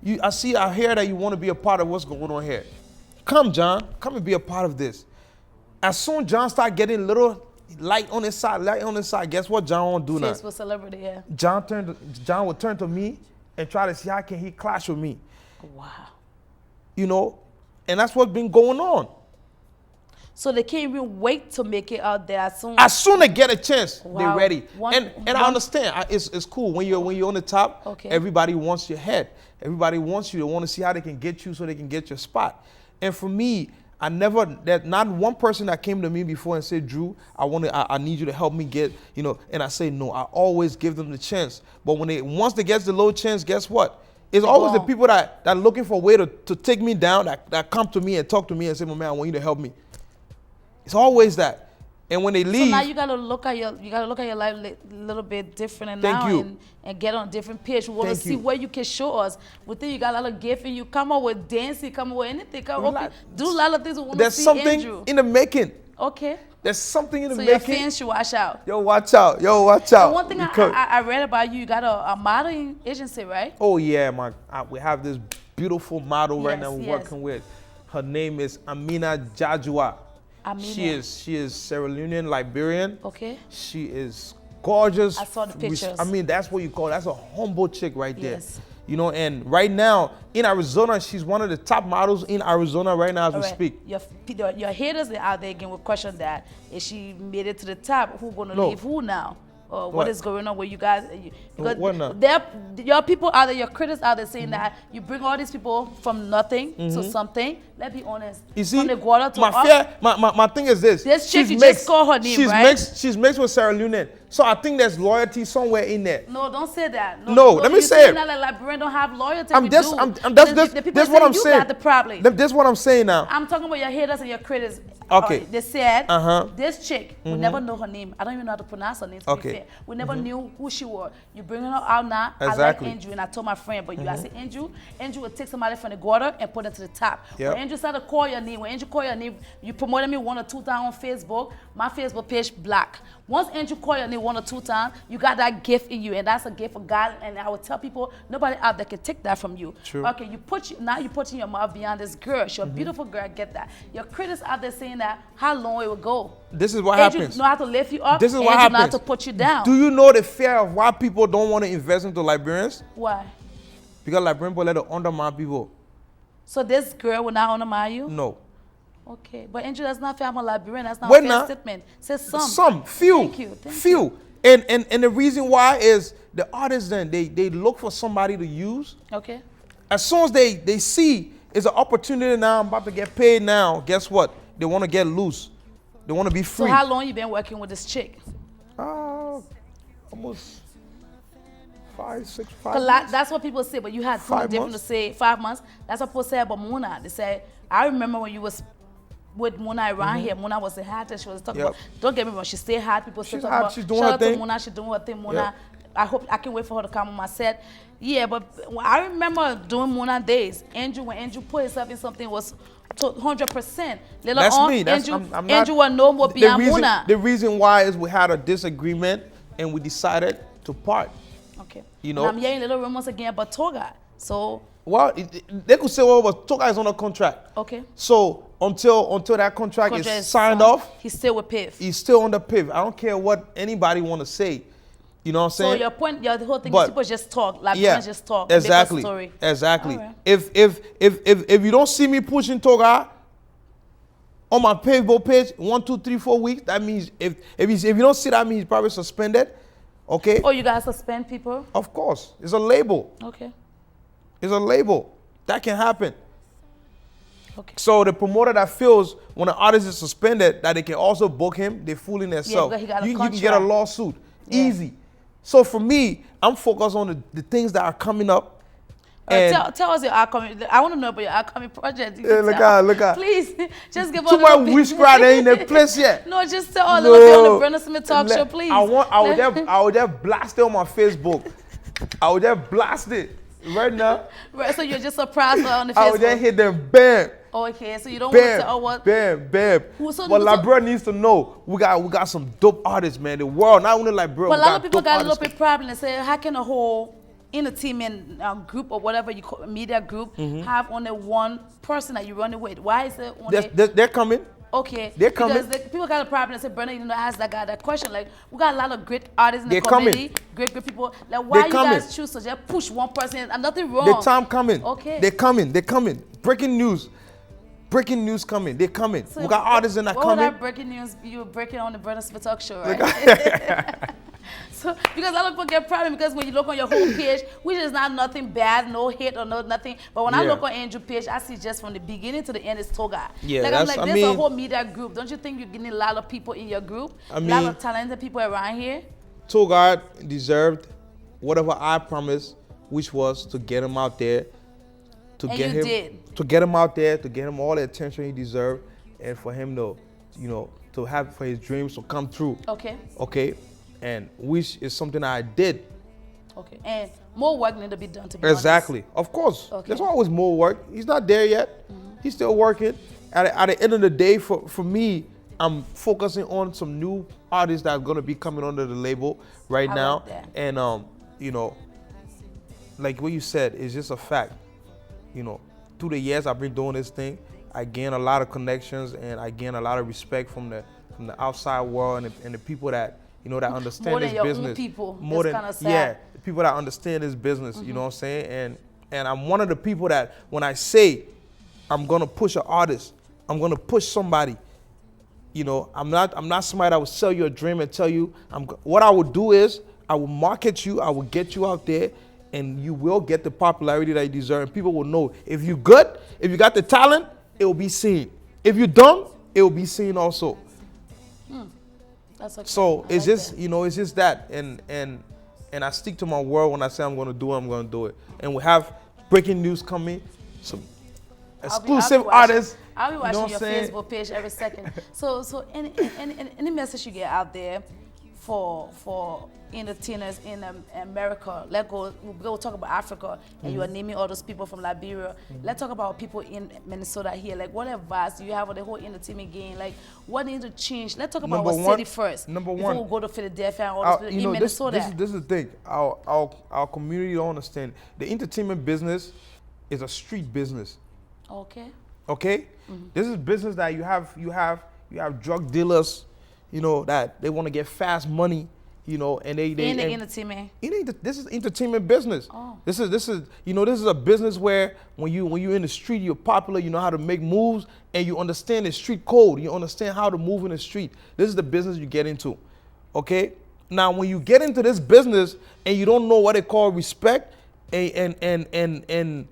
I hear that you want to be a part of what's going on here. Come, John, come and be a part of this. As soon John start getting little light on his side, guess what John won't do now? Facebook celebrity, yeah. John would turn to me and try to see how can he clash with me. Wow. You know? And that's what's been going on. So they can't even wait to make it out there as soon. As soon as they get a chance, they're Wow. ready. And I understand. It's cool when you're on the top. Okay. Everybody wants your head. Everybody wants you. They want to see how they can get you so they can get your spot. And for me, not one person that came to me before and said, Drew, I need you to help me get, and I say no. I always give them the chance. But once they get the low chance, guess what? It's always the people that are looking for a way to take me down, that come to me and talk to me and say, my man, I want you to help me. It's always that. And when they leave, so now you gotta look at your life a little bit different and Thank now you. and get on a different page. We want to Thank see you. where you can show us. We think you got a lot of gift and you come up with dancing, come up with anything. Do a lot of things we want to there's see something Andrew. in the making. Okay. There's something in the So your making. fans should watch out. Yo, watch out. And one thing Because- I read about you got a modeling agency, right? Oh yeah, we have this beautiful model right Yes, now we're yes. working with. Her name is Amina Jajua. Amina. She is Sierra Leonean, Liberian. Okay. She is gorgeous. I saw the pictures. That's what you call. That's a humble chick right there. Yes. And right now in Arizona, she's one of the top models in Arizona right now as we All right. speak. Your haters are out there again will question that. If she made it to the top, who gonna No. leave who now? Or what What? is going on with you guys? Because What now? your people out there, your critics out there saying that you bring all these people from nothing to something. Let's be honest. You see, from the guada to my thing is this. This chick, She's you mixed. just call her name, she's right? She's mixed with Sierra Leonean. So I think there's loyalty somewhere in there. No, don't say that. No, let me you say it. That like Brenda don't have loyalty. I'm we just, do. I'm And that's the people that's what I'm you saying. got the problem. That's what I'm saying now. I'm talking about your haters and your critics. Okay. They said Uh-huh. this chick, we never know her name. I don't even know how to pronounce her name. To Okay. be fair. We never knew who she was. You bringing her out now. Exactly. I like Andrew, and I told my friend, but I said Andrew will take somebody from the gutter and put it to the top. Yep. When Andrew started to call your name, you promoted me 1 or 2 times on Facebook. My Facebook page black. Once Andrew called your name 1 or 2 times, you got that gift in you, and that's a gift of God. And I would tell people, nobody out there can take that from you. True. Okay, now you're putting your mouth beyond this girl. She's a beautiful girl. I get that. Your critics out there saying that how long it will go. This is what Andrew happens. know how to lift you up. This is what Andrew know how happens. to put you down. Do you know the fear of why people don't want to invest into Liberians? Why? Because Liberian people let to undermine people. So this girl will not undermine you? No. Okay, but Andrew, that's not fair. I'm a Liberian. That's not Wait a fair now. statement. Say some. Some, few. Thank you. Thank few. you. And the reason why is the artists then, they look for somebody to use. Okay. As soon as they see it's an opportunity now, I'm about to get paid now, guess what? They want to get loose. They want to be So free. how long you been working with this chick? Almost 5 'Cause months. that's what people say, but you had 5 something different months? to say. 5 months. That's what people say about Muna. They say, I remember when you was with Muna around here. Muna was a hot and she was talking Yep. about. Don't get me wrong, she stay hot. People still She's talk hot, about. she's doing shout her out thing. to Muna. She's doing her thing. Muna. Yep. I can wait for her to come on my set. Yeah, but I remember doing Muna days. When Andrew put himself in something, it was 100%. Later That's on, me. That's, Andrew, I'm not, Andrew was no more beyond Muna. The reason why is we had a disagreement and we decided to part. Okay. You know? And I'm hearing little rumors again about Toga. So Well, they could say, well, but Toga is on a contract. Okay. So until that contract is signed off, he's still with Piff. He's still on the Piff. I don't care what anybody want to say. You know what I'm saying? So your point, the whole thing is people just talk, like just talk. Exactly. Story. Exactly. Right. If you don't see me pushing Toga on my Facebook page 1, 2, 3, 4 weeks, that means if you don't see that, means he's probably suspended. Okay. Oh, you guys suspend people? Of course, it's a label. Okay. It's a label that can happen. Okay. So the promoter that feels when an artist is suspended that they can also book him, they're fooling themselves. Yeah, you can get a lawsuit. Yeah. Easy. So for me, I'm focused on the things that are coming up. Tell us your upcoming. I want to know about your upcoming project. Yeah, look out. Please, just give us too much witchcraft ain't in the place yet. No, just tell all of us on the Brenda Smith Talk Show, please. I would just blast it on my Facebook. I would just blast it right now. Right, so you're just surprised on the Facebook. I would just hit them, bam. Okay, so you don't want to tell what? Bam. So, But Libra needs to know we got some dope artists, man. The world, not only Libra. But a lot of people got a little bit problem and say, how can a whole entertainment group or whatever you call media group have only one person that you run it with? Why is it only? They're coming. Okay, they're coming. Because people got a problem and say, Brenda, you know, ask that guy that question. Like, we got a lot of great artists in the community, great people. Like, why you guys choose to just push one person and nothing wrong? The time coming. Okay. They're coming. Breaking news coming. They're coming. So we got artists in that coming. What that breaking news you were breaking on the Brenda Smith Talk Show, right? So, because a lot of people get problem because when you look on your whole page, which is not nothing bad, no hate or no nothing. But when I look on Andrew page, I see just from the beginning to the end is Toga. Yeah, like I'm like, there's a whole media group. Don't you think you're getting a lot of people in your group? A lot of talented people around here? Toga deserved whatever I promised, which was to get him out there, to get him out there, to get him all the attention he deserved, and for him to, to have for his dreams to come true. Okay. And which is something I did. Okay. And more work need to be done to be Exactly. honest. Of course. Okay. There's always more work. He's not there yet. He's still working. At the end of the day, for me, I'm focusing on some new artists that are going to be coming under the label right now. And, like what you said, it's just a fact. Through the years I've been doing this thing, I gain a lot of connections and I gain a lot of respect from the outside world and the people that that understand this business. Own people. More than the people that understand this business. You know what I'm saying? And I'm one of the people that when I say I'm gonna push an artist, I'm gonna push somebody. I'm not somebody that will sell you a dream and tell you what I would do is I will market you, I will get you out there, and you will get the popularity that you deserve. And people will know if you're good, if you got the talent, it will be seen. If you don't, it will be seen also. So it's just it's just that, and I stick to my word when I say I'm going to do it, I'm going to do it. And we have breaking news coming, some exclusive artists. I'll be watching your Facebook page every second. So any message you get out there for entertainers in America? We'll talk about Africa, and you are naming all those people from Liberia. Let's talk about people in Minnesota here. Like, what advice do you have on the whole entertainment game? Like, what needs to change? Let's talk about our city first. Number one, before we go to Philadelphia and all those people in Minnesota. This is the thing. Our community don't understand. The entertainment business is a street business. Okay. This is business that you have drug dealers, that they want to get fast money. And they in the entertainment. This is entertainment business. This is a business where when you're in the street, you're popular. You know how to make moves, and you understand the street code. You understand how to move in the street. This is the business you get into. Okay. Now, when you get into this business and you don't know what they call respect, and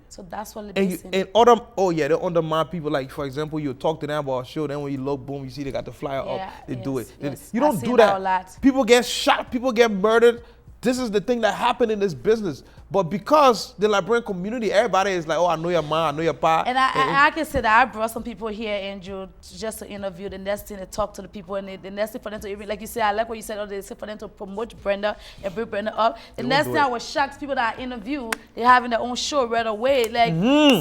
so that's what they undermine people. Like, for example, you talk to them about a show, then when you look, boom, you see they got the flyer up, they do it. You don't do that. People get shot, people get murdered. This is the thing that happened in this business. But because the Liberian community, everybody is like, oh, I know your mom, I know your pa. And I can say that I brought some people here, Andrew, just to interview. The next thing to talk to the people, and the next thing for them to even, like you said, I like what you said, for them to promote Brenda and bring Brenda up. The next thing I was shocked, people that I interview, they're having their own show right away. Like,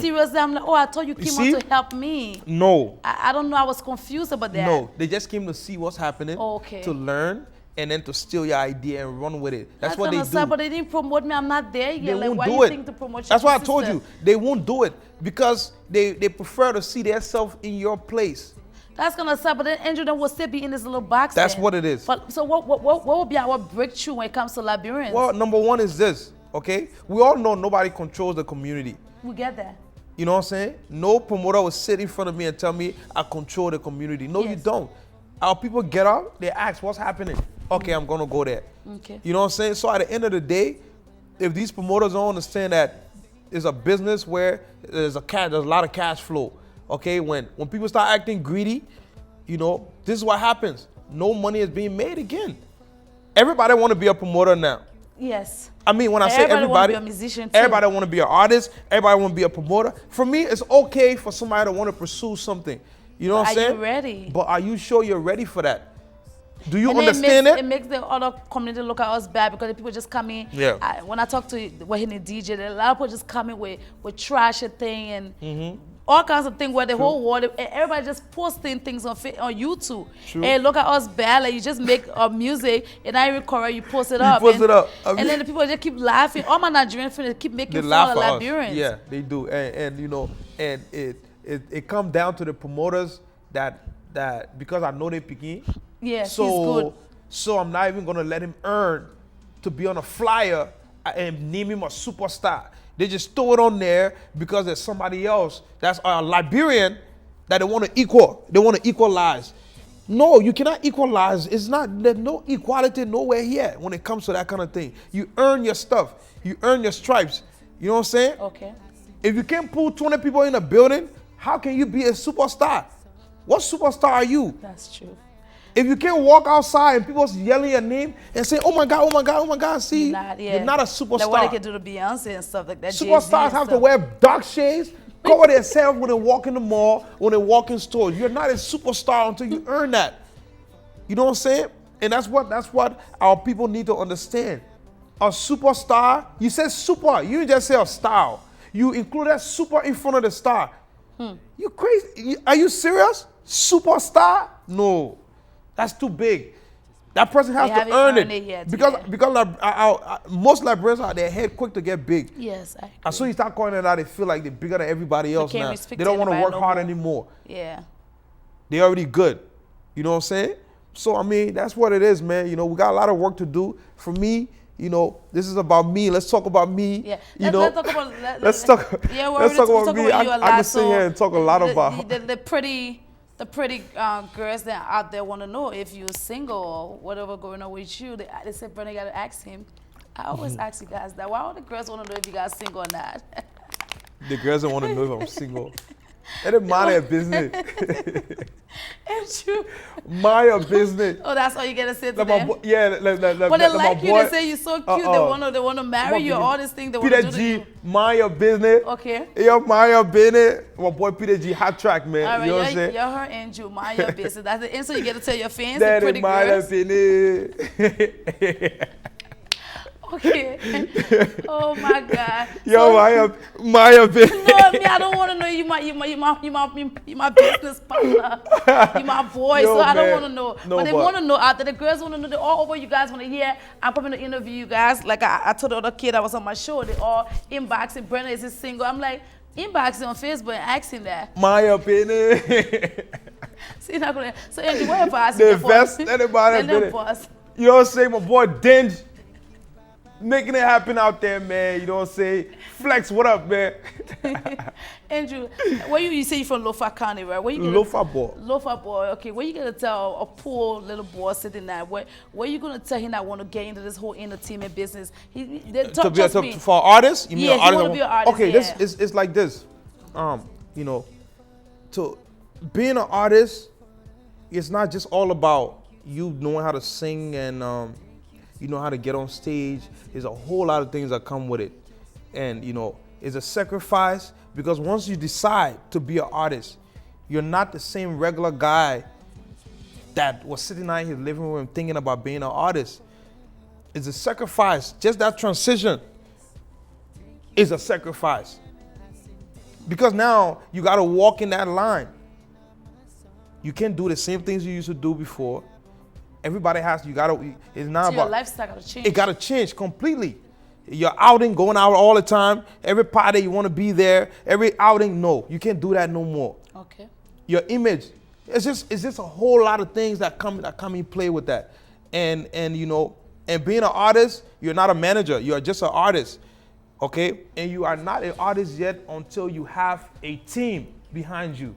seriously, I'm like, oh, I thought you came out to help me. No. I don't know, I was confused about that. No, they just came to see what's happening, to learn, and then to steal your idea and run with it. That's what they gonna suck, do. but they didn't promote me. I'm not there They yet. Like, won't why do you it. think to promote your That's why I told sister? you they won't do it because they prefer to see themselves in your place. That's gonna suck, but then Andrew then will still be in this little box. That's then. what it is. But so what will be our breakthrough when it comes to Liberians? Well, number one is this, okay? We all know nobody controls the community. We get that. You know what I'm saying? No promoter will sit in front of me and tell me I control the community. No, you Yes. don't. Our people get up, they ask, what's happening? Okay, I'm gonna go there. Okay. You know what I'm saying? So at the end of the day, if these promoters don't understand that it's a business where there's a lot of cash flow. Okay, when people start acting greedy, you know, this is what happens. No money is being made again. Everybody want to be a promoter now. Yes. I mean, when I say Everybody wanna everybody, be a musician too. everybody want to be an artist. Everybody want to be a promoter. For me, it's okay for somebody to want to pursue something. You know what I'm Are you saying? ready? But are you sure you're ready for that? Do you And then understand it makes the other community look at us bad because the people just come in. Yeah. When I talk to when the DJ, a lot of people just come in with trash and thing and all kinds of things where the whole world, everybody just posting things on YouTube. True. And look at us bad, like you just make music and not even correct, you post it up. post it up. I And mean- then the people just keep laughing. All my Nigerian friends keep making They fun laugh of at us. Liberians. Yeah, they do. And you know, and it comes down to the promoters that because I know they picking. Yes, he's good. So I'm not even gonna let him earn to be on a flyer and name him a superstar. They just throw it on there because there's somebody else that's a Liberian that they want to equal. They want to equalize. No, you cannot equalize. There's no equality nowhere here when it comes to that kind of thing. You earn your stuff. You earn your stripes. You know what I'm saying? Okay. If you can't pull 20 people in a building, how can you be a superstar? What superstar are you? That's true. If you can't walk outside and people's yelling your name and say, oh my God, oh my God, oh my God, see, you're not a superstar. Like what they can do to Beyonce and stuff like that. Superstars have to wear dark shades, cover themselves when they walk in the mall, when they walk in stores. You're not a superstar until you earn that. You know what I'm saying? And that's what our people need to understand. A superstar, you said super, you didn't just say a star. You included super in front of the star. You crazy? Are you serious? Superstar? No. That's too big. That person has to earn it. Yet, because yeah. most Liberians are their head quick to get big. Yes, I agree. As soon as you start calling it out, they feel like they're bigger than everybody else can't now. respect They don't want to anybody work no hard more. anymore. Yeah. They're already good. You know what I'm saying? So, I mean, that's what it is, man. You know, we got a lot of work to do. For me, you know, this is about me. Let's talk about me. Yeah. You know, Let's talk about let's talk about me. you a I lot. can sit here and talk a lot about the pretty girls that are out there want to know if you're single or whatever going on with you. They said, Brenda, you got to ask him. I always ask you guys that. Why all the girls want to know if you guys single or not? The girls don't want to know if I'm single. They don't mind their business. It's true. Mind your business. Oh, that's all you gotta say to Like my them. boy, yeah, But they like you. They say you're so cute. They wanna marry you. Peter- All these things they want to Peter do to G, you. mind your business. Okay. Yo, mind your business. My boy Peter G, hot track, man. All right, You know what I'm saying? you're her angel. Mind your business. That's the answer you get to tell your fans, the Daddy, pretty mind your girls. business. Okay. Oh my God. Yo, mind your business. No, me, I don't want to know you my business partner. You my boy, Yo, so I don't man. want to know. No, but they but- want to know out there. The girls want to know. They all over. You guys want to hear. I'm coming to interview you guys. Like I told the other kid that was on my show. They all inboxing. Brenda, is he single? I'm like inboxing on Facebook and asking that. Mind your business. See, not gonna. So Andy, what if I ask The you best anybody Then been. boss. You know what I'm saying? My boy Dinge. Making it happen out there, man. You know what I'm saying? Flex, what up, man? Andrew, where you say you from Lofa County, right? Where you gonna, Lofa boy. Lofa boy, okay. What you gonna tell a poor little boy sitting there? Where you gonna tell him that want to get into this whole entertainment business? Trust me. For artists? You mean Yeah, an he artist? wanna be an artist, Okay, yeah. it's like this. You know, to being an artist, it's not just all about you knowing how to sing and you know how to get on stage. There's a whole lot of things that come with it. And, you know, it's a sacrifice because once you decide to be an artist, you're not the same regular guy that was sitting out in his living room thinking about being an artist. It's a sacrifice. Just that transition is a sacrifice. Because now you got to walk in that line. You can't do the same things you used to do before. Everybody has, you gotta, it's not So about, your lifestyle gotta change. it gotta change completely. You're outing, going out all the time. Every party you wanna be there. Every outing, no, you can't do that no more. Okay. Your image, it's just a whole lot of things that come in play with that. And you know, and being an artist, you're not a manager, you're just an artist. Okay? And you are not an artist yet until you have a team behind you.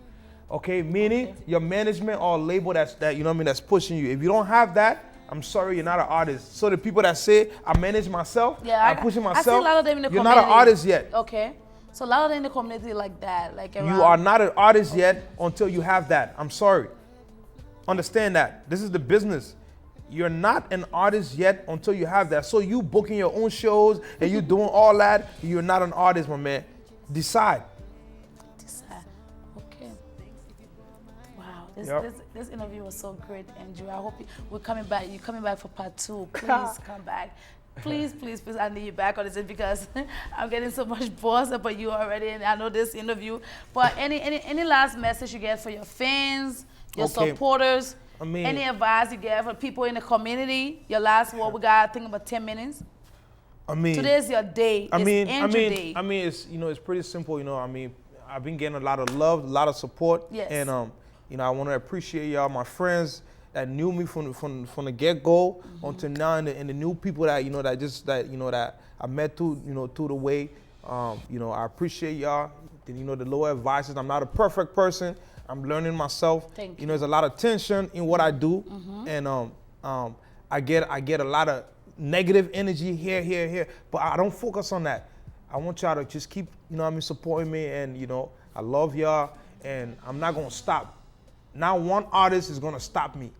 Okay? Meaning your management or label that you know what I mean, that's pushing you. If you don't have that, I'm sorry, you're not an artist. So the people that say I manage myself, I'm pushing myself, I see a lot of them in the you're community. not an artist yet. Okay. So a lot of them in the community like that. Like around. You are not an artist yet until you have that. I'm sorry. Understand that. This is the business. You're not an artist yet until you have that. So you booking your own shows and you doing all that, you're not an artist, my man. Decide. Okay. Wow. Yep. This interview was so great, Andrew. I hope we're coming back. You're coming back for part 2. Please come back. Please, please, please, I need you back on this because I'm getting so much buzz about you already, and I know this interview. But any last message you get for your fans, your supporters? I mean, any advice you get for people in the community? Your last word, we got, I think, about 10 minutes. I mean, today's your day. Day. I mean, it's, you know, it's pretty simple. You know, I mean, I've been getting a lot of love, a lot of support. Yes. And you know, I want to appreciate y'all, my friends that knew me from the get-go until now, and the new people that you know that I met through the way. You know, I appreciate y'all. You know, the lower advices. I'm not a perfect person. I'm learning myself. Thank you. You know, there's a lot of tension in what I do, and I get a lot of negative energy here, but I don't focus on that. I want y'all to just keep, you know what I mean, supporting me, and you know, I love y'all, and I'm not gonna stop. Not one artist is gonna stop me.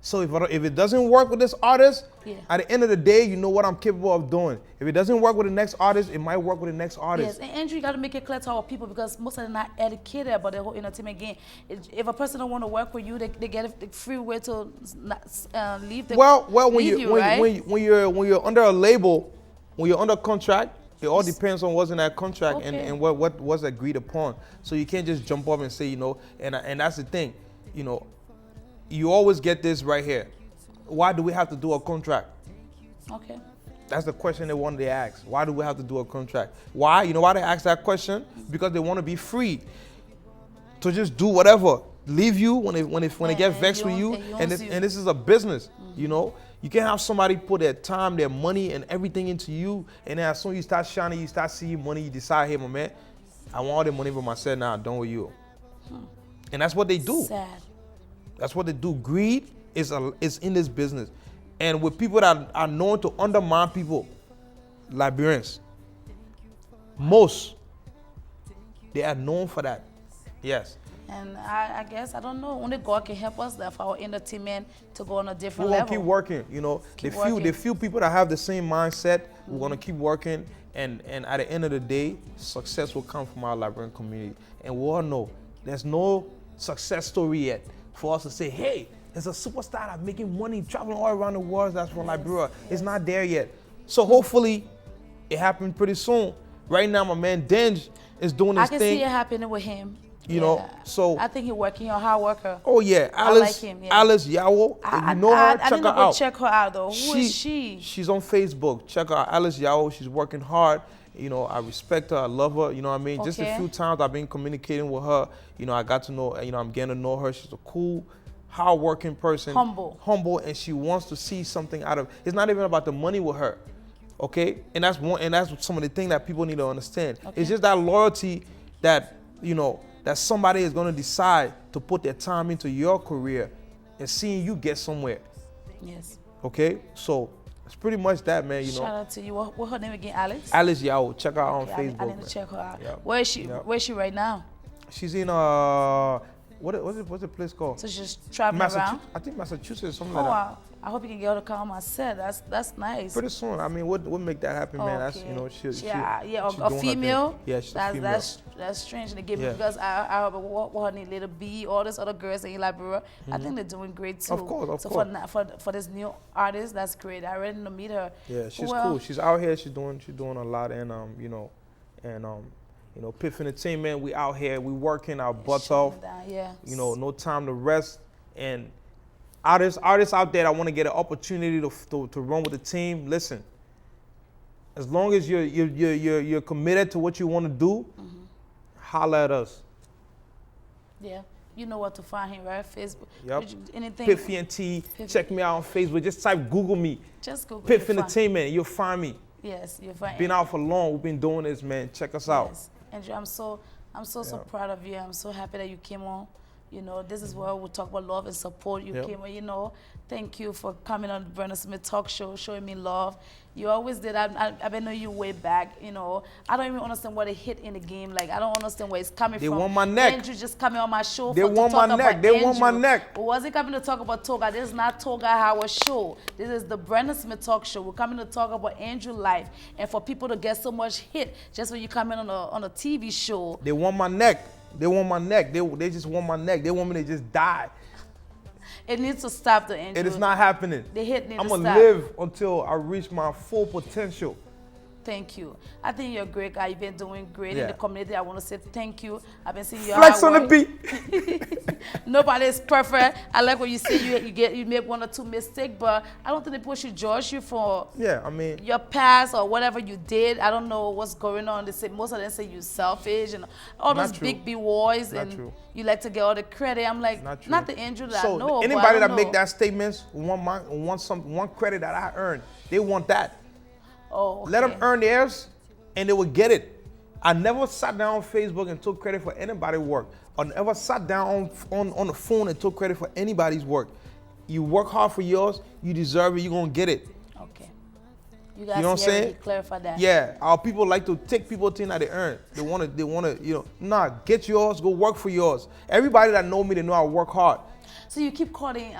So if it doesn't work with this artist, at the end of the day, you know what I'm capable of doing. If it doesn't work with the next artist, it might work with the next artist. Yes, and Andrew, you got to make it clear to our people because most of them are not educated about the whole entertainment game. If a person don't want to work with you, they get a free way to leave the when you're under a label, when you're under contract, it all depends on what's in that contract and what was agreed upon. So you can't just jump up and say, you know, and that's the thing, you know. You always get this right here. Why do we have to do a contract? Okay. That's the question they wanted to ask. Why do we have to do a contract? Why? You know why they ask that question? Because they want to be free to just do whatever. Leave you when they get vexed with you. And this is a business. You know, you can't have somebody put their time, their money, and everything into you. And then as soon as you start shining, you start seeing money, you decide, hey, my man, I want all the money for myself now. I'm done with you. And that's what they do. Sad. That's what they do. Greed is in this business. And with people that are known to undermine people, Liberians, most, they are known for that. Yes. And I guess, I don't know, only God can help us for our entertainment to go on a different level. We're going to keep working, you know. The few people that have the same mindset, we're going to keep working. And at the end of the day, success will come from our Liberian community. And we all know there's no success story yet for us to say, hey, there's a superstar that's making money, traveling all around the world that's from Liberia. It's not there yet. So hopefully it happened pretty soon. Right now, my man Denj is doing his thing. I can see it happening with him. You know, so I think he's working, a hard worker. Oh yeah, Alice, I like him, Alice Yawo. If you know her, check her out. Check her out though. Who is she? She's on Facebook. Check her out, Alice Yawo. She's working hard. You know, I respect her, I love her, you know what I mean? Just a few times I've been communicating with her, you know, I got to know, you know, I'm getting to know her. She's a cool, hard-working person. Humble, and she wants to see something out of, it's not even about the money with her, okay? And that's some of the things that people need to understand. It's just that loyalty that, you know, that somebody is gonna decide to put their time into your career and seeing you get somewhere. Yes. Okay, so, it's pretty much that, man, you know. Shout out to you. What's her name again, Alice? Alice Yao. Check her out on Facebook. I need to check her out. Yep. Where is she? Yep. Where is she right now? She's in what's the place called? So she's traveling around? I think Massachusetts, something like that. Wow. I hope you can get her to come on my set. That's nice. Pretty soon. I mean, we'll make that happen, man. That's, you know, a female. Yeah, she's a female. That's strange to give me because I heard what her name, Little B, all these other girls in Liberia. I think they're doing great too. Of course. For this new artist, that's great. I really need to meet her. Yeah, she's cool. She's out here. She's doing a lot, and you know, Piff Entertainment. We out here. We working our butts off. Yeah. You know, no time to rest, and artists out there that want to get an opportunity to run with the team, listen. As long as you're committed to what you want to do, holla at us. Yeah. You know what to find him, right? Facebook. Yep. Anything. Piff ENT. Check me out on Facebook. Just type Google me. Just Google Piff Entertainment. You'll find me. Yes, you'll find. Been out for long. We've been doing this, man. Check us out. Andrew, I'm so proud of you. I'm so happy that you came on. You know, this is where we talk about love and support. You came on, you know. Thank you for coming on the Brenda Smith Talk Show, showing me love. You always did. I've been knowing you way back, you know. I don't even understand what they hit in the game. Like, I don't understand where it's coming from. They want my neck. Andrew just coming on my show They want my neck. They want my neck. But was he coming to talk about Toga? This is not Toga Howard show. This is the Brenda Smith Talk Show. We're coming to talk about Andrew life. And for people to get so much hit just when you come in on a TV show. They want my neck. They want my neck. They just want my neck. They want me to just die. It needs to stop, the Andrew. It is not happening. The hit needs to stop. I'm going to live until I reach my full potential. Thank you. I think you're a great guy. You've been doing great in the community. I want to say thank you. I've been seeing you. Flex on the beat. Nobody is perfect. I like what you say. You make one or two mistakes, but I don't think people should judge you for your past or whatever you did. I don't know what's going on. They say most of them say you're selfish and all those big boys, and you like to get all the credit. I'm like, not the Andrew that I know. So anybody that make that statements want credit that I earned. They want that. Oh, okay. Let them earn theirs, and they will get it. I never sat down on Facebook and took credit for anybody's work. I never sat down on the phone and took credit for anybody's work. You work hard for yours, you deserve it, you're going to get it. Okay. You guys know what I'm saying? Clarify that. Yeah, our people like to take people things that they earn. They want to, get yours, go work for yours. Everybody that know me, they know I work hard. So you keep calling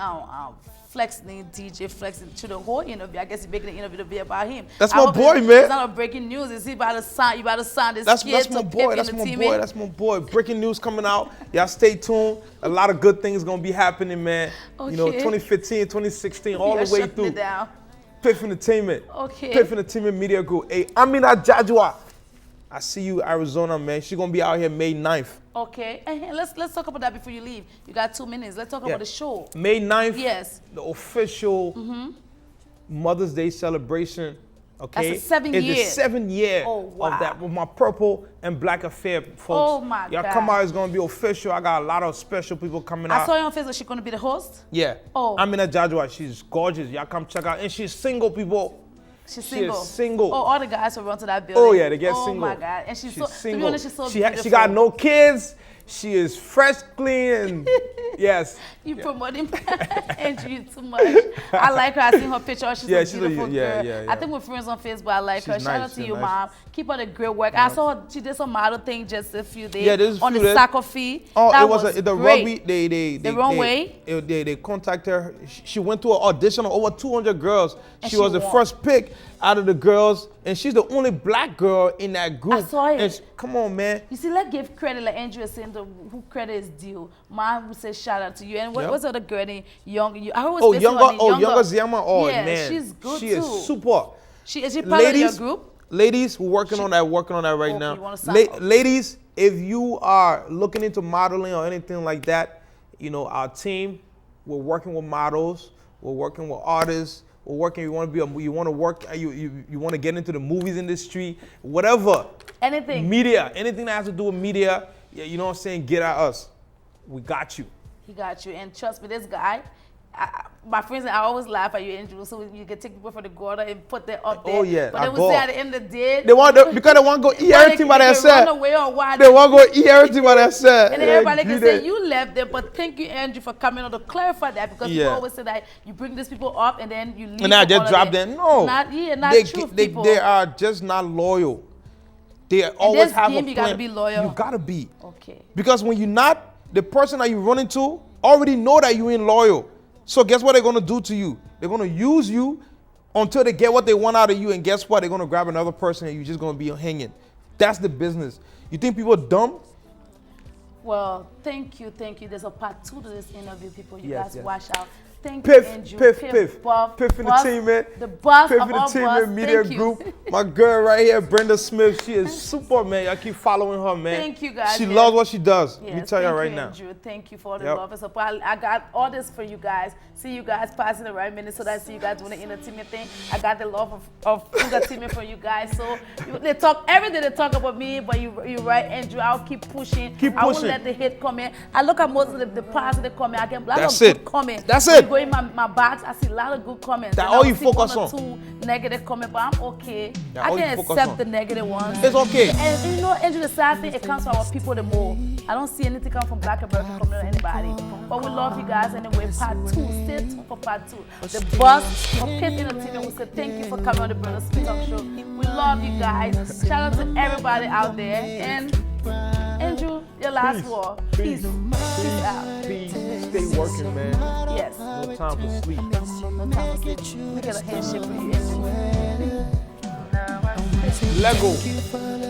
flexing DJ flexing to the whole interview. I guess you're making the interview to be about him. That's my boy, man. It's not a breaking news. Is he about to sign? You about to sign this that's kid my to boy. Piff That's my Entertainment? boy. That's my boy. Breaking news coming out. Y'all stay tuned. A lot of good things gonna be happening, man. Okay. You know, 2015, 2016, all the way through. Down. Piff Entertainment. Okay. Piff Entertainment Media Group. Hey, Amina Jajwa. I see you, Arizona, man. She's gonna be out here May 9th. Okay, and let's talk about that before you leave. You got 2 minutes. Let's talk about the show. May 9th. Yes. The official Mother's Day celebration. Okay. That's the 7th year. It's the 7th year of that with my Purple and Black Affair folks. Oh my God. Y'all come out, it's gonna be official. I got a lot of special people coming out. I saw you on Facebook. She's gonna be the host? Yeah. Oh. Amina Jajwa. She's gorgeous. Y'all come check out. And she's single, people. She's single. She is single. Oh, all the guys will run to that building. Oh yeah, they get single. Oh my God. And she's so single. To be honest, she's so beautiful. She got no kids. She is fresh, clean, and yes. You promoting Andrew too much. I like her. I seen her picture. She's a beautiful girl. Yeah. I think we're friends on Facebook. I like her. Shout out to you, nice. Mom. Keep up the great work. I saw her, she did some model thing just a few days on the days. soccer feed. Oh, that it was the great. rugby. The runway. They contacted her. She went to an audition of over 200 girls. And she was the first pick out of the girls, and she's the only black girl in that group. I saw it. Come on, man. You see, let's give credit, like Andrew is saying, who credit is due. Mom would say shout out to you. And what's the other girl named Younger? Younger Ziyama. Oh, yeah, man. she's good she too. Is super. Is she part of your group? Ladies, we're working on that right now. You wanna sign up? Ladies, if you are looking into modeling or anything like that, you know, our team, we're working with models, we're working with artists, we're working. You want to get into the movies industry, whatever. Anything. Media, anything that has to do with media. Yeah, you know what I'm saying? Get at us. We got you. He got you, and trust me, this guy. My friends and I always laugh at you, Andrew. So you can take people from the gutter and put them up there. Oh yeah, but they will say at the end of the day, because they want to go eat everything by themselves. Run away or why? They want to go eat everything by themselves. And then everybody can say you left them, but thank you, Andrew, for coming on to clarify that, because people always say that you bring these people up and then you leave. And I just drop them. No, not true. People. They are just not loyal. They always have a plan. You gotta be loyal. You gotta be. Okay. Because when you're not, the person that you run into already know that you ain't loyal. So guess what they're gonna do to you? They're gonna use you until they get what they want out of you, and guess what? They're gonna grab another person and you're just gonna be hanging. That's the business. You think people are dumb? Well, thank you. There's a part 2 to this interview, people. You guys watch out. Thank Piff, you, Andrew. Piff. Buff, Piff in the boss, team, man. The boss Piff of in the all team, boss. man. Media Thank you. group. My girl right here, Brenda Smith. She is super, man. I keep following her, man. Thank you, guys. She Yes. loves what she does. Let me Yes, tell you thank right you, now. Andrew. Thank you for the Yep. love and support. I got all this for you guys. See you guys passing the right minute so that I see you guys doing the entertainment thing. I got the love of entertainment for you guys. So they talk every day. They talk about me, but you're right, Andrew. I'll keep pushing. I won't let the hate come in. I look at most of the positive comment. I get a lot of good comments. That's when it. you go in my box, I see a lot of good comments. That and all I you see focus one or on. two negative comments, but I'm okay. That I all you can focus accept on. the negative ones. It's okay. And you know, Andrew, the sad thing, it comes from our people the more. I don't see anything come from Black American community or anybody. But we love you guys anyway. Part 2, stay tuned for part 2. The boss of Piff Entertainment, we say thank you for coming on the Brenda Smith Talk Show. We love you guys. Shout out to everybody out there. And Andrew, your last word. Peace. Peace out. Peace. Stay working, man. Yes. No time for sleep. No time for sleep. We get a handshake for you, Andrew. Lego.